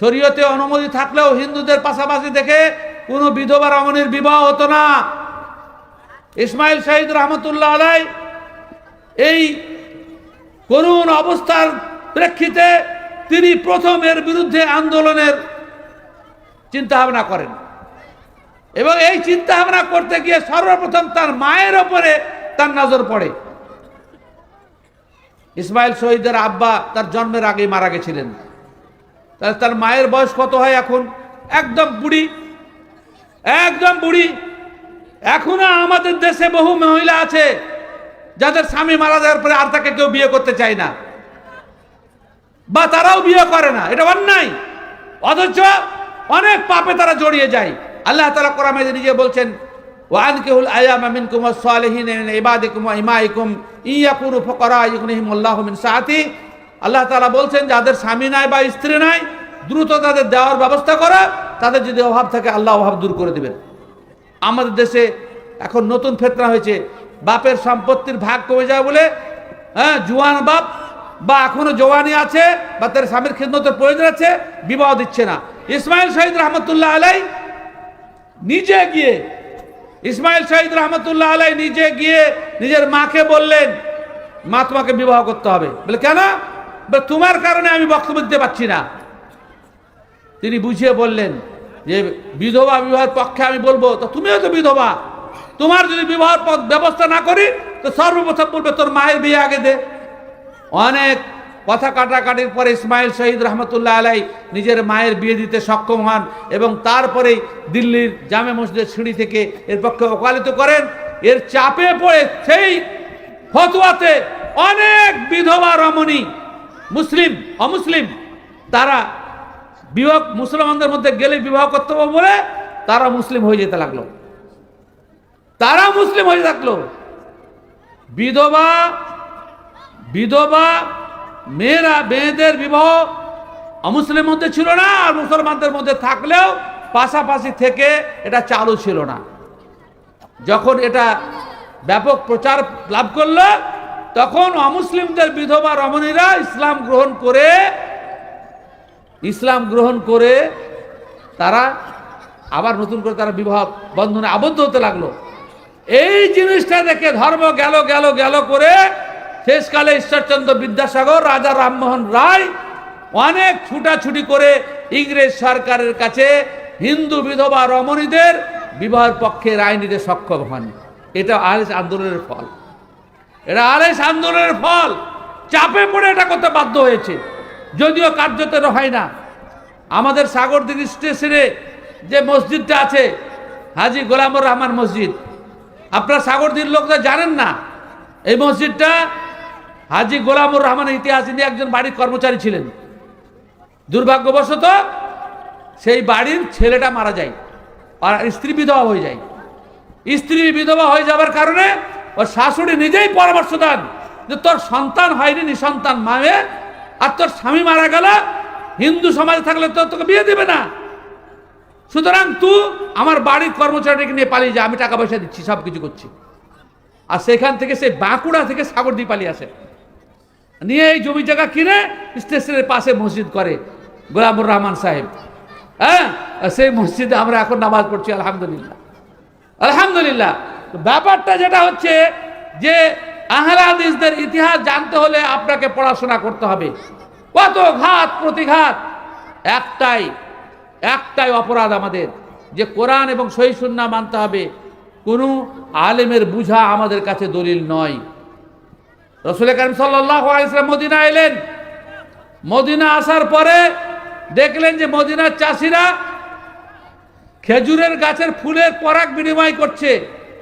A: শরীয়তে অনুমতি থাকলেও হিন্দুদের পাশাপাশি দেখে কোনো বিধবা রমণীর বিবাহ হতো না। ইসমাইল শহীদ রহমতুল্লাহ আলাই এই করুণ অবস্থার প্রেক্ষিতে তিনি প্রথম এর বিরুদ্ধে আন্দোলনের চিন্তা ভাবনা করেন এবং এই চিন্তা ভাবনা করতে গিয়ে সর্বপ্রথম তার মায়ের ওপরে তার নজর পড়ে। ইসমাইল শহীদের আব্বা তার জন্মের আগেই মারা গেছিলেন। তাহলে তার মায়ের বয়স কত হয় এখন? একদম বুড়ি, একদম বুড়ি। এখনো আমাদের দেশে বহু মহিলা আছে যাদের স্বামী মারা যাওয়ার পরে আর তাকে কেউ বিয়ে করতে চায় না, বা তারাও বিয়ে করে না, এটা অন্যায়। অথচ অনেক পাপে তারা জড়িয়ে যায়। আল্লাহ তাআলা কোরআনে নিজে বলছেন, ওয়ানকিহুল আয়ামা মিনকুম ওয়াস-সালিহিনা মিন ইবাদিকুম ওয়া ইমাইকুম ইয়াকুনু ফুকারা ইগনিহিমুল্লাহু মিন সাআতি। আল্লাহ তাআলা বলছেন, যাদের স্বামী নাই বা স্ত্রী নাই, দ্রুত তাদের দেওয়ার ব্যবস্থা করা, তাদের যদি অভাব থাকে আল্লাহ অভাব দূর করে দিবেন। আমাদের দেশে এখন নতুন ফিতনা হয়েছে, বাপের সম্পত্তির ভাগ কমে যায় বলে জুয়ান বাপ বা এখনো জওয়ানি আছে বা তার স্বামীর খিদমতের প্রয়োজন আছে, বিবাহ দিচ্ছে না। ইসমাইল শহীদ রহমতুল্লাহ আলাই নিজে গিয়ে নিজের মাকে বললেন, মা তোমাকে বিবাহ করতে হবে। বলে কেন? বলে তোমার কারণে আমি বক্তব্য দিতে পারছি না। তিনি বুঝিয়ে বললেন যে বিধবা বিবাহের পক্ষে আমি বলবো, তো তুমিও তো বিধবা, তোমার যদি বিবাহের ব্যবস্থা না করি তো সর্বপ্রথম বলবে তোর মায়ের বিয়ে আগে দে। অনেক কথা কাটাকাটির পরে ইসমাইল শহীদ রহমতুল্লাহ আলাই নিজের মায়ের বিয়ে দিতে সক্ষম হন এবং তারপরেই দিল্লির জামে মসজিদের সিঁড়ি থেকে এর পক্ষে ওকালতি করেন। এর চাপে পড়ে সেই ফতোয়াতে অনেক বিধবা রমণী, মুসলিম অমুসলিম, তারা বিবাহ মুসলমানদের মধ্যে গেলে বিবাহ করতে হবে বলে তারা মুসলিম হয়ে যেতে লাগলো, তারা মুসলিম হয়ে থাকলো। বিধবা মেয়েদের বিবাহ অমুসলিম মধ্যে ছিল না, আর মুসলমানদের মধ্যে থাকলেও পাশাপাশি থেকে এটা চালু ছিল না। যখন এটা ব্যাপক প্রচার লাভ করলো, তখন অমুসলিমদের বিধবা রমণীরা ইসলাম গ্রহণ করে তারা আবার নতুন করে তারা বিবাহ বন্ধনে আবদ্ধ হতে লাগলো। এই জিনিসটা দেখে ধর্ম গেল করে শেষকালে ঈশ্বরচন্দ্র বিদ্যাসাগর, রাজা রামমোহন রায় অনেক ছুটাছুটি করে ইংরেজ সরকারের কাছে হিন্দু বিধবা রমণীদের বিবাহের পক্ষে রায় নিতে সক্ষম হন। এটা আরএস আন্দোলনের ফল, চাপে পড়ে এটা করতে বাধ্য হয়েছে, যদিও কার্যত হয় না। আমাদের সাগরদিঘি স্টেশনে যে মসজিদটা আছে হাজী গোলামুর রহমান মসজিদ, আপনারা সাগরদিঘির লোকরা জানেন না। এই মসজিদটা হাজী গোলামুর রহমানের ইতিহাস, তিনি একজন বাড়ির কর্মচারী ছিলেন। দুর্ভাগ্যবশত সেই বাড়ির ছেলেটা মারা যায় আর স্ত্রী বিধবা হয়ে যায়। স্ত্রী বিধবা হয়ে যাবার কারণে ওর শাশুড়ি নিজেই পরামর্শ দেন যে তোর সন্তান হয়নি, নিঃসন্তান মায়ে, আর তোর স্বামী মারা গেল, হিন্দু সমাজে থাকলে তো তোকে বিয়ে দেবে না, সুতরাং তুই আমার বাড়ির কর্মচারীকে নিয়ে পালিয়ে যা, আমি টাকা পয়সা দিচ্ছি, সব কিছু করছি। আর সেখান থেকে সেই বাঁকুড়া থেকে সাগরদ্বীপ পালিয়ে আসে, নিয়ে এই জমি জায়গা কিনে স্টেশনের পাশে মসজিদ করে গোলামুর রহমান সাহেব। সেই মসজিদে আমরা এখন নামাজ পড়ছি, আলহামদুলিল্লাহ। ব্যাপারটা যেটা হচ্ছে যে আহলে হাদিসদের ইতিহাস জানতে হলে আপনাকে পড়াশোনা করতে হবে। কত ঘাত প্রতিঘাত, একটাই অপরাধ আমাদের, যে কোরআন এবং সহিহ সুন্নাহ মানতে হবে। কোনো আলেমের বুঝা আমাদের কাছে দলিল নয়। রাসূল কারীম সাল্লাল্লাহু আলাইহি ওয়াসাল্লাম মদিনা এলেন। মদিনা আসার পরে দেখলেন যে মদিনার চাষিরা খেজুরের গাছের ফুলের পরাগ বিনিময় করছে,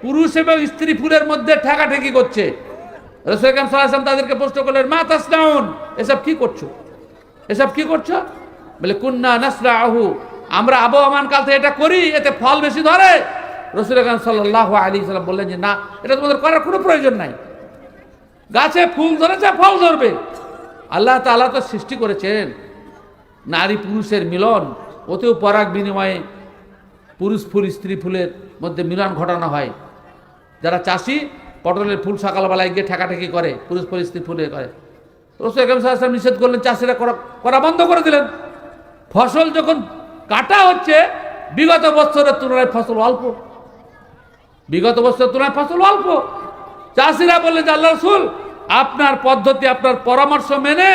A: পুরুষ এবং স্ত্রী ফুলের মধ্যে ঠেকাঠেকি করছে। রাসূল কারীম সাল্লাল্লাহু আলাইহি ওয়াসাল্লাম তাদেরকে প্রশ্ন করলেন, মা তাসনাউন, এসব কি করছো? বলে কুন্না নাসরাহু, আমরা আবহমান কাল থেকে এটা করি, এতে ফল বেশি ধরে। রাসূল কারীম সাল্লাল্লাহু আলাইহি ওয়াসাল্লাম বললেন যে না, এটা তোমাদের করার কোনো প্রয়োজন নাই, গাছে ফুল ধরেছে, ফল ধরবে। আল্লাহ তাআলা তো সৃষ্টি করেছেন নারী পুরুষের মিলন, ওতেও পরাগ বিনিময়ে পুরুষ ফুল স্ত্রী ফুলের মধ্যে মিলন ঘটানো হয়। যারা চাষি পটলের ফুল সকালবেলায় গিয়ে ঠেকাঠেকি করে, পুরুষ ফুল স্ত্রী ফুলে করে। রাসূল সাল্লাল্লাহু আলাইহি ওয়াসাল্লাম নিষেধ করলেন, চাষিরা করা বন্ধ করে দিলেন। ফসল যখন কাটা হচ্ছে, বিগত বছরের তুলনায় ফসল অল্প। চাষিরা বললেন যে আল্লাহ রাসূল, আপনার পদ্ধতি, আপনার পরামর্শ মেনে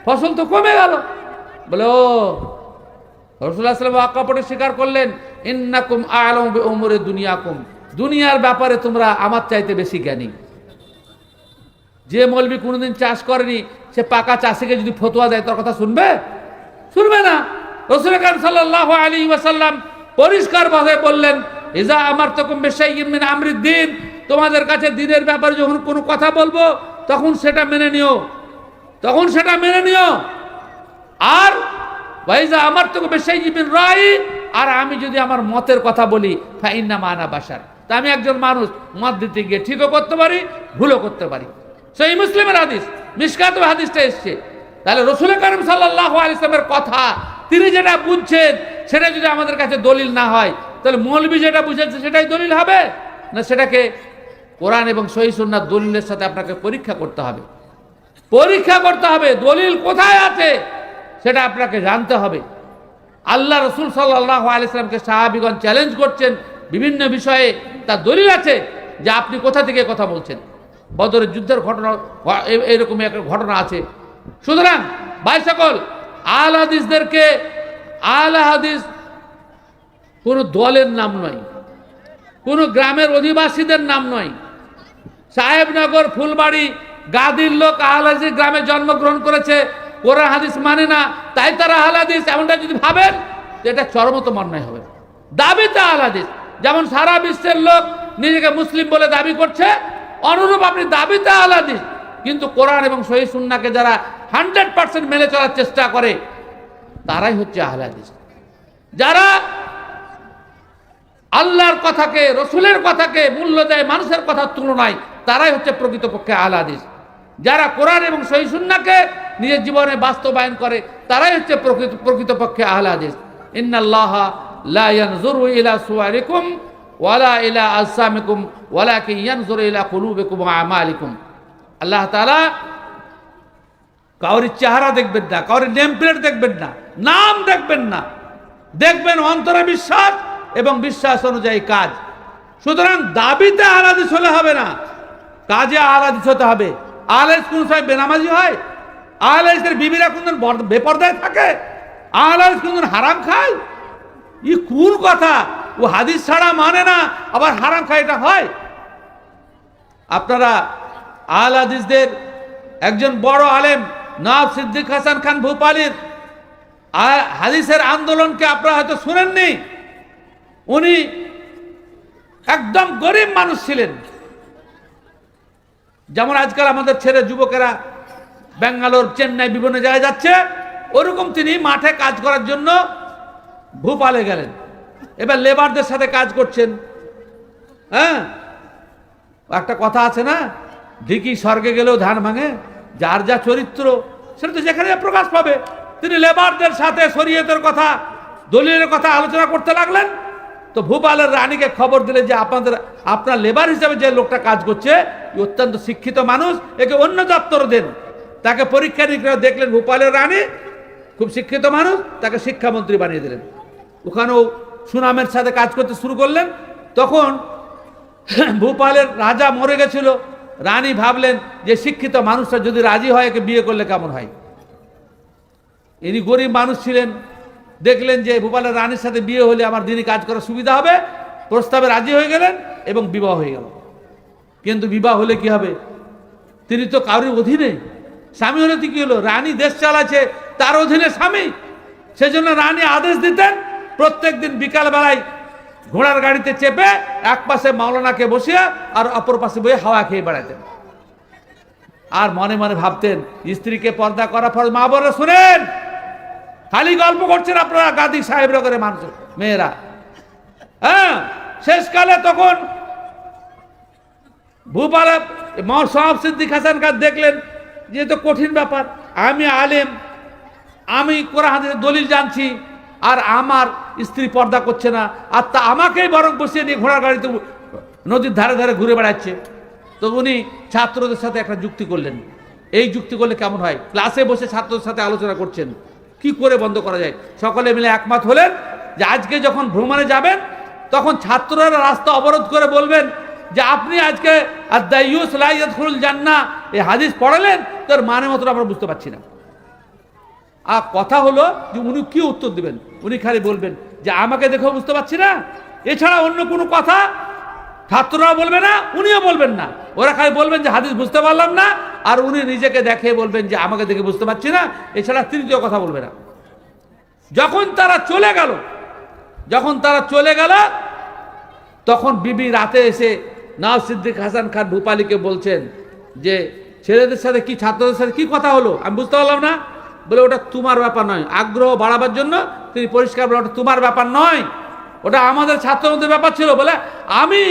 A: ফসল তো কমে গেল। বলে ও, রাসূলুল্লাহ সাল্লাল্লাহু আলাইহি ওয়াসাল্লাম আকাপটে স্বীকার করলেন, ইন্নাকুম আ'লামু বিউমুরি দুনিয়াকুম, দুনিয়ার ব্যাপারে তোমরা আমার চাইতে বেশি জ্ঞানী। যে মৌলবি কোনোদিন চাষ করেনি, সে পাকা চাষিকে যদি ফতোয়া দেয়, তোর কথা শুনবে না। রাসূল কারীম সাল্লাল্লাহু আলাইহি ওয়াসাল্লাম পরিষ্কার ভাবে বললেন, ইজা আমারতুকুম বিশাইইন মিন আমরিদ দ্বীন, তোমাদের কাছে দ্বীনের ব্যাপারে যখন কোনো কথা বলবো তখন সেটা মেনে নিও, আর ওয়াইজা আমারতুকুম বিশাইইন মিন রাই, আর আমি যদি আমার মতের কথা বলি ফাইন্নামা আনা বাশার, তা আমি একজন মানুষ, মত দিতে গিয়ে ঠিকও করতে পারি, ভুলও করতে পারি। সহিহ মুসলিমের হাদিস, মিশকাত হাদিসটা এসছে। তাহলে রাসূল কারীম সাল্লাল্লাহু আলাইহি ওয়াসাল্লামের কথা তিনি যেটা বুঝছেন সেটা যদি আমাদের কাছে দলিল না হয়, তাহলে মৌলবী যেটা বুঝেছে সেটাই দলিল হবে না? সেটাকে কোরআন এবং সহিহ সুন্নাহ দলিলের সাথে আপনাকে পরীক্ষা করতে হবে। দলিল কোথায় আছে সেটা আপনাকে জানতে হবে। আল্লাহ রাসূল সাল্লাল্লাহু আলাইহি ওয়াসাল্লামকে সাহাবীগণ চ্যালেঞ্জ করছেন বিভিন্ন বিষয়ে, তার দলিল আছে যে আপনি কোথা থেকে কথা বলছেন। বদরের যুদ্ধের ঘটনা, এরকম একটা ঘটনা আছে। সুতরাং ভাই সকল, আহলে হাদিসদেরকে, আহলে হাদিস কোনো দলের নাম নয়, কোনো গ্রামের অধিবাসীদের নাম নয়। সাহেবনগর, ফুলবাড়ি, গাদির লোক আহলে হাদিস গ্রামে জন্মগ্রহণ করেছে, কোরআন হাদিস মানে না, তাই তারা আহলে হাদিস, এমনটা যদি ভাবেন এটা চরমতম অন্যায় হবে। দাবিতে আহলে হাদিস, যেমন সারা বিশ্বের লোক নিজেকে মুসলিম বলে দাবি করছে, অনুরূপ আপনি দাবিতে আহলে হাদিস, কিন্তু কোরআন এবং সহিহ সুন্নাহকে যারা 100% মেনে চলার চেষ্টা করে তারাই হচ্ছে আহলে হাদিস। যারা আল্লাহর কথাকে, রসুলের কথাকে মূল্য দেয় মানুষের কথার তুলনায়, তারাই হচ্ছে প্রকৃতপক্ষে আহলে হাদিস। যারা কোরআন এবং সহিহ সুন্নাহকে নিজের জীবনে বাস্তবায়ন করে তারাই হচ্ছে প্রকৃতপক্ষে আহলে হাদিস। ইন্নাল্লাহা লা ইয়ানজুরু ইলা সুওয়ারিকুম ওয়ালা ইলা আজসামিকুম ওয়ালাকিন ইয়ানজুরু ইলা কুলুবিকুম ওয়া আমালিকুম। আল্লাহ তাআলা কাউরি চেহারা দেখবেন না, কাউরি নেম প্লেট দেখবেন না, নাম দেখবেন না, দেখবেন অন্তরে বিশ্বাস এবং বিশ্বাস অনুযায়ী কাজ। সুতরাং দাবিতে আহলে হাদিস হলে হবে না, কাজে আহলে হাদিস হতে হবে। আহলে হাদিস কোন সময় বেনামাজি হয়? আহলে হাদিসের বিবিরা কোনদিন বেপরদায় থাকে? আহলে হাদিস কোনদিন হারাম খায়? ই কোন কথা? ও হাদিস ছাড়া মানে না, আবার হারাম খায়, এটা হয়? আপনারা আহলে হাদিসদের একজন বড় আলেম নওয়াব সিদ্দিক হাসান খান ভূপালীর হাদিসের আন্দোলনকে আপনারা হয়তো শুনেননি। উনি একদম গরিব মানুষ ছিলেন, যেমন আজকাল আমাদের ছেলে যুবকেরা ব্যাঙ্গালোর, চেন্নাই, বিভিন্ন জায়গায় যাচ্ছে, ওরকম তিনি মাঠে কাজ করার জন্য ভূপালে গেলেন। এবার লেবারদের সাথে কাজ করছেন। হ্যাঁ, একটা কথা আছে না, ঢিকি স্বর্গে গেলেও ধান ভাঙে, যার যা চরিত্র সেটা তো যেখানে প্রকাশ পাবে। তিনি লেবারদের সাথে শরীয়তের কথা, দলিলের কথা আলোচনা করতে লাগলেন। তো ভূপালের রানীকে খবর দিলেন যে আপনার লেবার হিসেবে যে লোকটা কাজ করছে অত্যন্ত শিক্ষিত মানুষ, একে অন্য দপ্তর দেন। তাকে পরীক্ষা নিরীক্ষা দেখলেন, ভূপালের রানী খুব শিক্ষিত মানুষ, তাকে শিক্ষামন্ত্রী বানিয়ে দিলেন। ওখানেও সুনামের সাথে কাজ করতে শুরু করলেন। তখন ভূপালের রাজা মরে গেছিল, রানী ভাবলেন যে শিক্ষিত মানুষটা যদি রাজি হয় একে বিয়ে করলে কেমন হয়। ইনি গরিব মানুষ ছিলেন, দেখলেন যে ভূপালের রানীর সাথে বিয়ে হলে আমার দিনই কাজ করার সুবিধা হবে, প্রস্তাবে রাজি হয়ে গেলেন এবং বিবাহ হয়ে গেল। কিন্তু বিবাহ হলে কি হবে? তিনি তো কারোর অধীনে, স্বামী হলে কি হলো? রানী দেশ চালাচ্ছে, তার অধীনে স্বামী। সেজন্য রানী আদেশ দিতেন প্রত্যেক দিন বিকাল বেলায় ঘোড়ার গাড়িতে চেপে এক পাশে মাওলানাকে বসিয়ে আর অপর পাশে বসে হাওয়া খেয়ে বেড়াতেন। আর মনে মনে ভাবতেন স্ত্রীকে পর্দা করা ফরজ। মা বোনেরা শুনেন, খালি গল্প করছেন আপনারা, গাদি সাহেবরা করে মানুষ মেয়েরা। হ্যাঁ, শেষকালে তখন ভূপালে নওয়াব সিদ্দিক হাসান খান দেখলেন যে তো কঠিন ব্যাপার, আমি আলেম, আমি কোরআন হাদিসের দলিল জানছি, আর আমার স্ত্রী পর্দা করছে না, আর তা আমাকেই বরং বসিয়ে নিয়ে ঘোড়ার গাড়িতে নদীর ধারে ধারে ঘুরে বেড়াচ্ছে। তো উনি ছাত্রদের সাথে একটা যুক্তি করলেন। এই যুক্তি করলে কেমন হয়? ক্লাসে বসে ছাত্রদের সাথে আলোচনা করছেন, কি করে বন্ধ করা যায়। সকলে মিলে একমত হলেন যে আজকে যখন ভ্রমণে যাবেন তখন ছাত্ররা রাস্তা অবরোধ করে বলবেন যে আপনি আজকে আদ-দাইয়ুস লা ইয়াদখুলুল জান্নাহ এই হাদিস পড়ালেন, তার মানে মতো আমরা বুঝতে পারছি না। আর কথা হলো যে উনি কি উত্তর দিবেন? উনি খালি বলবেন যে আমাকে দেখেও বুঝতে পারছি না, এছাড়া অন্য কোনো কথা ছাত্ররাও বলবে না, উনিও বলবেন না। ওরা খালি বলবেন যে হাদিস বুঝতে পারলাম না, আর উনি নিজেকে দেখে বলবেন যে আমাকে দেখে বুঝতে পারছি না, এছাড়া তৃতীয় কথা বলবে না। যখন তারা চলে গেল যখন তারা চলে গেল তখন বিবি রাতে এসে নওয়াব সিদ্দিক হাসান খান ভূপালীকে বলছেন যে ছেলেদের সাথে কি ছাত্রদের সাথে কি কথা হলো, আমি বুঝতে পারলাম না। বলে ওটা তোমার ব্যাপার নয়। আগ্রহ বাড়াবার জন্য তিনি পরিষ্কার বলে ওটা তোমার ব্যাপার নয়, ওটা আমাদের ছাত্রদের ব্যাপার ছিল। বলে আমি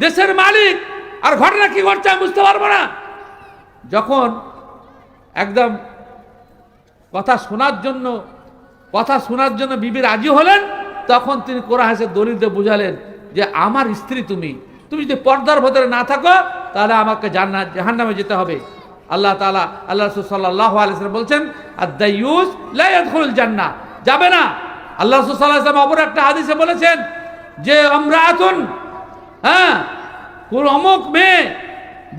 A: দেশের মালিক, আর ঘটনা কি ঘটছে আমি বুঝতে পারবো না। যখন একদম কথা শোনার জন্য বিবি রাজি হলেন, তখন তিনি কোরআন হাদিসের দলিল দিয়ে বুঝালেন যে আমার স্ত্রী তুমি যদি পর্দার ভেতরে না থাকো তাহলে আমাকে জাহান্নামে যেতে হবে। আল্লাহ তাআলা, আল্লাহ রাসূল সাল্লাল্লাহু আলাইহি ওয়াসাল্লাম বলছেন আদ-দায়্যুস লা ইয়াদখুলুল জান্নাহ, যাবে না। আল্লাহ রাসূল সাল্লাল্লাহু আলাইহি ওয়াসাল্লাম অপর একটা হাদিসে বলেছেন যে আমরাতুন, কোন অমুক মেয়ে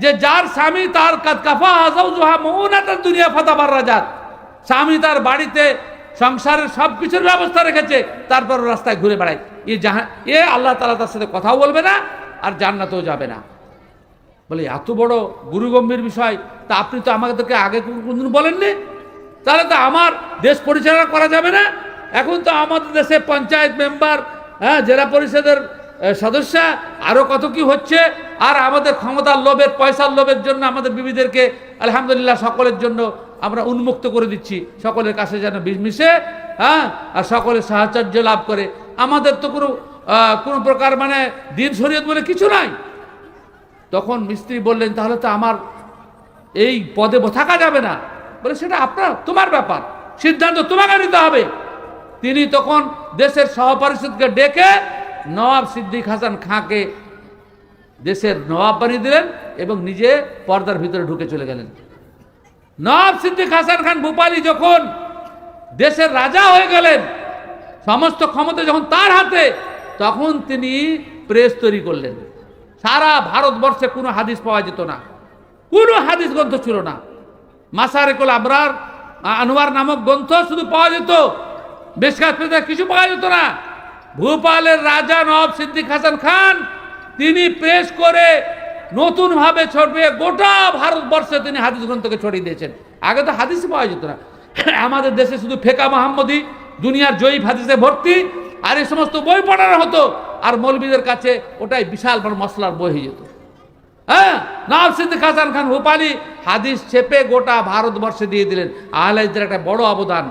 A: যে যার স্বামী তার কাফা যাওজুহা মুনাতাদ দুনিয়া ফাতাবাররাজাত, স্বামী তার বাড়িতে সংসারের সব কিছুর ব্যবস্থা রেখেছে, তারপর রাস্তায় ঘুরে বেড়ায়, আল্লাহ তাআলা তার সাথে কথাও বলবে না আর জান্নাতেও যাবে না। বলে এত বড় গুরুগম্ভীর বিষয়, তা আপনি তো আমাদেরকে আগে কোনদিন বলেননি, তাহলে তো আমার দেশ পরিচালনা করা যাবে না। এখন তো আমাদের দেশে পঞ্চায়েত মেম্বার, জেলা পরিষদের সদস্য, আরো কত কি হচ্ছে, আর আমাদের ক্ষমতার লোভের পয়সার লোভের জন্য আমাদের বিবিদেরকে আলহামদুলিল্লাহ সকলের জন্য আমরা উন্মুক্ত করে দিচ্ছি, সকলের কাছে যেন মিশে আর সকলের সাহচর্য লাভ করে। আমাদের তো কোনো প্রকার মানে দিন শরীয়ত বলে কিছু নাই। তখন মিস্ত্রি বললেন তাহলে তো আমার এই পদে থাকা যাবে না। বলে সেটা তোমার ব্যাপার, সিদ্ধান্ত তোমাকে নিতে হবে। তিনি তখন দেশের সহপরিষদকে ডেকে নওয়াব সিদ্দিক হাসান খাঁকে দেশের নওয়াব বানিয়ে দিলেন এবং নিজে পর্দার ভিতরে ঢুকে চলে গেলেন। নওয়াব সিদ্দিক হাসান খান ভূপালী যখন দেশের রাজা হয়ে গেলেন, সমস্ত ক্ষমতা যখন তার হাতে, তখন তিনি প্রেস তৈরি করলেন। সারা ভারতবর্ষে কোনো হাদিস পাওয়া যেত না, কোনো হাদিস গ্রন্থ ছিল না। মাসারিকুল আবরার আনোয়ার নামক গ্রন্থ শুধু পাওয়া যেত, মিশকাত কিছু পাওয়া যেত না। ভূপালের রাজা নওয়াব সিদ্দিক হাসান খান তিনি প্রেস করে নতুন ভাবে ছড়িয়ে গোটা ভারতবর্ষে তিনি হাদিস গ্রন্থকে ছড়িয়ে দিয়েছেন। আগে তো হাদিস পাওয়া যেত না। আমাদের দেশে শুধু ফেকা মোহাম্মদী, দুনিয়ার জয়ীফ হাদিসে ভর্তি, আর এই সমস্ত বই পড়ানো হতো, আর মৌলবীদের কাছে ওটাই বিশাল বড় মশলার বই হয়ে যেত। নওয়াব সিদ্দিক হাসান খান ভূপালী হাদিস ছেপে গোটা ভারতবর্ষে দিয়ে দিলেন। আহলে হাদিসের একটা বড় অবদান।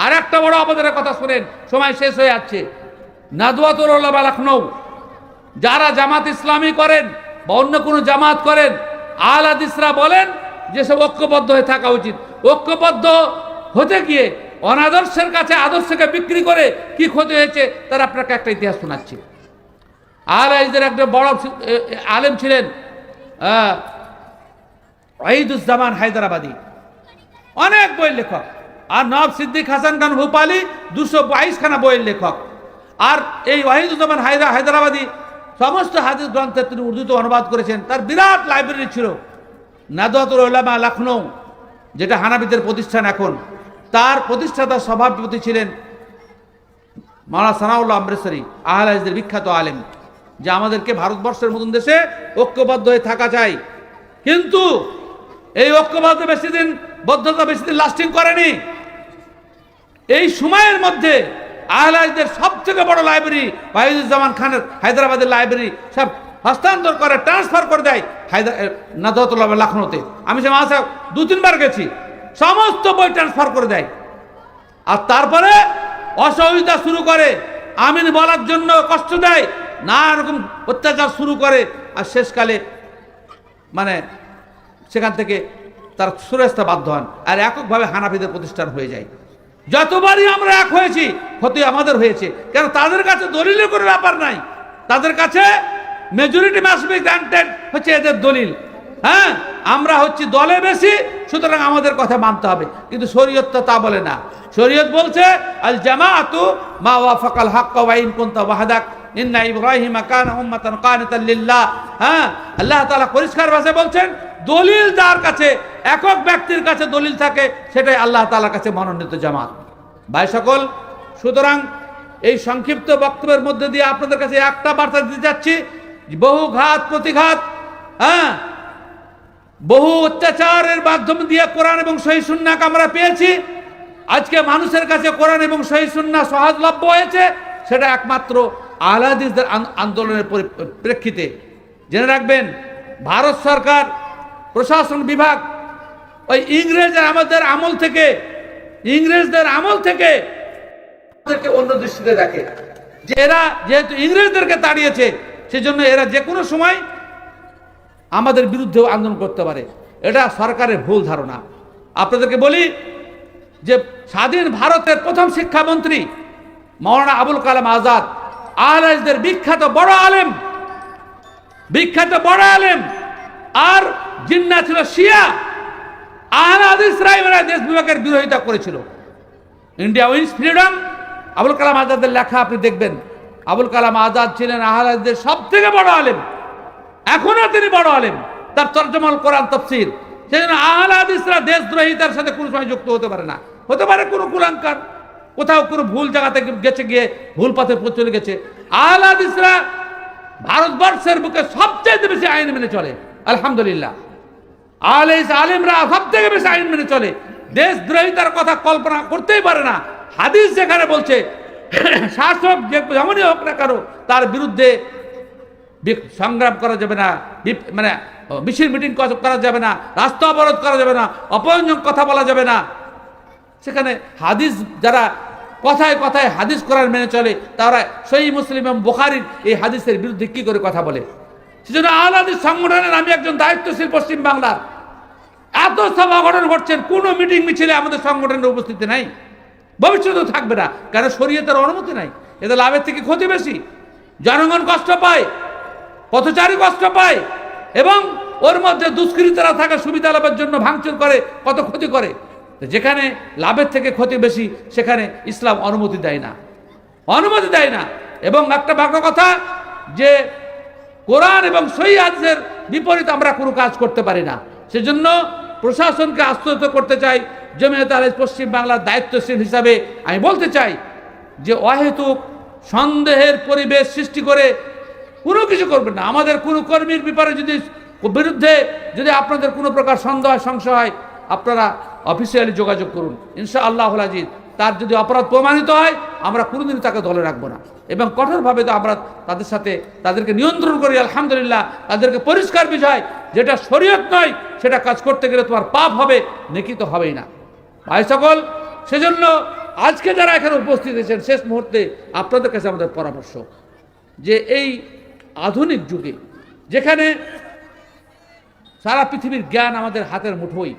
A: আর একটা বড় অবদানের কথা শুনেন, সময় শেষ হয়ে যাচ্ছে। নাদওয়াতুল উলামা লখনউ, যারা জামাত ইসলামী করেন বা অন্য কোনো জামাত করেন, আহলে হাদিসরা বলেন যে সব ঐক্যবদ্ধ হয়ে থাকা উচিত। ঐক্যবদ্ধ হতে গিয়ে অনাদর্শের কাছে আদর্শকে বিক্রি করে কি ক্ষতি হয়েছে তার আপনাকে একটা ইতিহাস শোনাচ্ছি। আহলে হাদিসের একটা বড় আলেম ছিলেন ওয়াহিদুজ্জামান হায়দ্রাবাদী, অনেক বইয়ের লেখক। আর নওয়াব সিদ্দিক হাসান খান ভূপালী 222 খানা বইয়ের লেখক। আর এই ওয়াহিদুজ্জামান হায়দ্রাবাদী সমস্ত হাদিস গ্রন্থের তিনি উর্দুতে অনুবাদ করেছেন। তার বিরাট লাইব্রেরি ছিল। নাদওয়াতুল উলামা লখনউ, যেটা হানাফিদের প্রতিষ্ঠান এখন, তার প্রতিষ্ঠাতা সভাপতি ছিলেন মাওলানা সানাউল্লাহ আমৃতসরী, আহলে হাদিসের বিখ্যাত আলেম, যে আমাদেরকে ভারতবর্ষের মতন দেশে ঐক্যবদ্ধ হয়ে থাকা চাই। কিন্তু এই ঐক্যবদ্ধ বদ্ধতা বেশি দিন লাস্টিং করেনি। এই সময়ের মধ্যে আহলে হাদিসের সবথেকে বড় লাইব্রেরি ওয়াহিদুজ্জামান খানের হায়দ্রাবাদের লাইব্রেরি সব হস্তান্তর করে, ট্রান্সফার করে দেয় নাদওয়াতুল উলামা লখনউতে। আমি সে মাসে 2-3 বার গেছি, সমস্ত বই ট্রান্সফার করে দেয়। আর তারপরে অসহযোগিতা শুরু করে, আমিন বলার জন্য কষ্ট দেয়, না এরকম অত্যাচার শুরু করে। আর শেষকালে মানে সেখান থেকে তার সরে আসতে বাধ্য হন, আর এককভাবে হানাফিদের প্রতিষ্ঠান হয়ে যায়। যতবারই আমরা এক হয়েছি ক্ষতি আমাদের হয়েছে, কেন তাদের কাছে দলিলের কোনো ব্যাপার নাই। তাদের কাছে মেজরিটি মাস্ট বি গ্রান্টেড হচ্ছে এদের দলিল। আমরা হচ্ছি দলে বেশি, সুতরাং আমাদের কথা মানতে হবে। কিন্তু শরীয়ত তো তা বলে না। শরীয়ত বলছে আল জামাআতু মা ওয়াফাকাল হাক্কা ওয়া ইন কুনতা ওয়াহদাক ইন্না ইব্রাহিমা কানা উম্মাতান কানিতান লিল্লাহ। আল্লাহ তাআলা পরিষ্কার ভাষায় বলছেন দলিল যার কাছে, একক ব্যক্তির কাছে দলিল থাকে, সেটাই আল্লাহ তাআলার কাছে মনোনীত জামাত। ভাই সকল, সুতরাং এই সংক্ষিপ্ত বক্তব্যের মধ্যে দিয়ে আপনাদের কাছে একটা বার্তা দিতে যাচ্ছি, বহু ঘাত প্রতিঘাত, বহু অত্যাচারের মাধ্যম দিয়ে কোরআন এবং সহিহ সুন্নাহকে আমরা পেয়েছি। আজকে মানুষের কাছে কোরআন এবং সহিহ সুন্নাহ সহজলভ্য হয়েছে, সেটা একমাত্র আহলে হাদিসদের আন্দোলনের প্রেক্ষিতে। জেনে রাখবেন, ভারত সরকার প্রশাসন বিভাগ ওই ইংরেজদের আমল থেকে আমাদেরকে অন্য দৃষ্টিতে দেখে, যে এরা যেহেতু ইংরেজদেরকে তাড়িয়েছে সেজন্য এরা যে কোনো সময় আমাদের বিরুদ্ধেও আন্দোলন করতে পারে। এটা সরকারের ভুল ধারণা। আপনাদেরকে বলি যে স্বাধীন ভারতের প্রথম শিক্ষামন্ত্রী মাওলানা আবুল কালাম আজাদ আহলে হাদিসদের বিখ্যাত বড় আলেম, আর জিন্নাহ ছিল শিয়া। আহলে হাদিসরাই দেশ বিভাগের বিরোধিতা করেছিল। India wins freedom, Abul Kalam আজাদের লেখা আপনি দেখবেন। আবুল কালাম আজাদ ছিলেন আহলে হাদিসদের সব থেকে বড় আলেম, এখনো তিনি বড় আলেম। তার তরজমাল কোরআন তাফসীর, সেজন্য আহলে হাদিসরা দেশদ্রোহিতার সাথে কোনো সময় যুক্ত হতে পারে না। হতে পারে কোনো কুলাঙ্কার, কোথাও কোনো ভুল জায়গাতে গেছে, গিয়ে ভুল পথে চলে গেছে। আহলে হাদিসরা ভারতবর্ষের বুকে সবচেয়ে বেশি আইন মেনে চলে, আলহামদুলিল্লাহ। আলেমরা সব থেকে বেশি আইন মেনে চলে, দেশদ্রোহিতার কথা কল্পনা করতেই পারে না। হাদিস যেখানে বলছে শাসক যেমনই হোক না কারো, তার বিরুদ্ধে সংগ্রাম করা যাবে না, মানে মিছিল মিটিং করা যাবে না, রাস্তা অবরোধ করা যাবে না, অপমানজনক কথা বলা যাবে না। সেখানে হাদিস যারা কথায় কথায় হাদিস কোরআন মেনে চলে, তারা সহিহ মুসলিম এবং বুখারীর এই হাদিসের বিরুদ্ধে কি করে কথা বলে? সেজন্য আহলে হাদিস সংগঠনের আমি একজন দায়িত্বশীল পশ্চিম বাংলার, এত সভা গঠন করছেন, কোনো মিটিং মিছিলে আমাদের সংগঠনের উপস্থিতি নাই, ভবিষ্যতেও থাকবে না। কারণ শরীয়তের অনুমতি নাই। এতে লাভের থেকে ক্ষতি বেশি। জনগণ কষ্ট পায়, পথচারী কষ্ট পায়, এবং ওর মধ্যে দুষ্কৃতীরা থাকে সুবিধা লাভের জন্য ভাঙচুর করে, কত ক্ষতি করে। যেখানে লাভের থেকে ক্ষতি বেশি সেখানে ইসলাম অনুমতি দেয় না। এবং একটা বাক্য কথা, যে কোরআন এবং সহিহ হাদিসের বিপরীত আমরা কোনো কাজ করতে পারি না। সেজন্য প্রশাসনকে আশ্বস্ত করতে চাই, জমিয়ত আহলে হাদিস পশ্চিম বাংলার দায়িত্বশীল হিসাবে আমি বলতে চাই যে অহেতুক সন্দেহের পরিবেশ সৃষ্টি করে কোনো কিছু করবেন না। আমাদের কোনো কর্মীর বিরুদ্ধে যদি আপনাদের কোনো প্রকার সন্দেহ সংশয় হয়, আপনারা অফিসিয়ালি যোগাযোগ করুন। ইনশাআল্লাহুল আজিজ তার যদি অপরাধ প্রমাণিত হয়, আমরা কোনোদিন তাকে দলে রাখবো না, এবং কঠোরভাবে তো আমরা তাদেরকে নিয়ন্ত্রণ করি। আলহামদুলিল্লাহ, তাদেরকে পরিষ্কার বিষয়, যেটা শরীয়ত নয় সেটা কাজ করতে গেলে তোমার পাপ হবে, নেকি তো হবেই না। ভাই সকল, সেজন্য আজকে যারা এখানে উপস্থিত হয়েছেন, শেষ মুহূর্তে আপনাদের কাছে আমাদের পরামর্শ, যে এই আধুনিক যুগে যেখানে সারা পৃথিবীর জ্ঞান আমাদের হাতের মুঠোয়,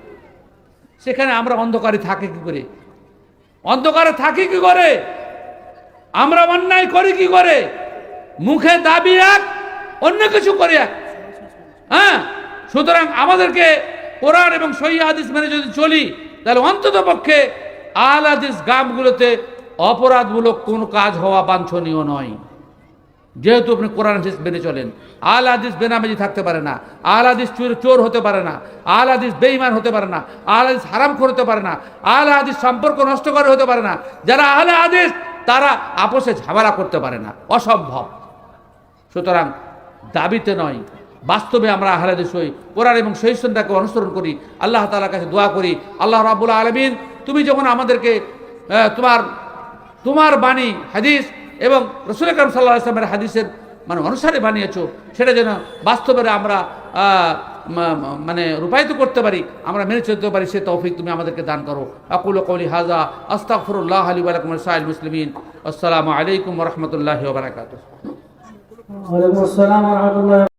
A: সেখানে আমরা অন্ধকারে থাকি কি করে? আমরা অন্যায় করি কি করে? মুখে দাবি এক, অন্য কিছু করে এক। সুতরাং আমাদেরকে কোরআন এবং সহিহ হাদিস মেনে যদি চলি, তাহলে অন্তত পক্ষে আহলে হাদিস গ্রামগুলোতে অপরাধমূলক কোনো কাজ হওয়া বাঞ্ছনীয় নয়। যেহেতু আপনি কোরআন হাদিস মেনে চলেন, আহলে হাদিস বেনামাজি থাকতে পারে না, আহলে হাদিস চোর হতে পারে না, আহলে হাদিস বেঈমান হতে পারে না, আহলে হাদিস হারামখোর হতে পারে না, আহলে হাদিস সম্পর্ক নষ্ট করে হতে পারে না। যারা আহলে হাদিস তারা আপোষে ঝামেলা করতে পারে না, অসম্ভব। সুতরাং দাবিতে নয়, বাস্তবে আমরা আহলে হাদিস হই, কোরআন এবং সহিহ সুন্নাহকে অনুসরণ করি। আল্লাহ তাআলার কাছে দোয়া করি, আল্লাহ রাব্বুল আলামিন তুমি যখন আমাদেরকে তোমার বাণী হাদিস এবং রাসূল আকরাম সাল্লাল্লাহু আলাইহি ওয়াসাল্লামের হাদিসের অনুসারে বানিয়েছো, সেটা যেন বাস্তবে আমরা রূপায়িত করতে পারি, আমরা মেনে চলতে পারি, সে তৌফিক তুমি আমাদেরকে দান করো। আকুলু কওলি হাযা আস্তাগফিরুল্লাহ লি ওয়া লাকুম ওয়া লিসাইরিল মুসলিমিন। আসসালামু আলাইকুম ওয়া রাহমাতুল্লাহি ওয়া বারাকাতুহু।
B: ওয়া আলাইকুম আসসালাম ওয়া রাহমাতুল্লাহি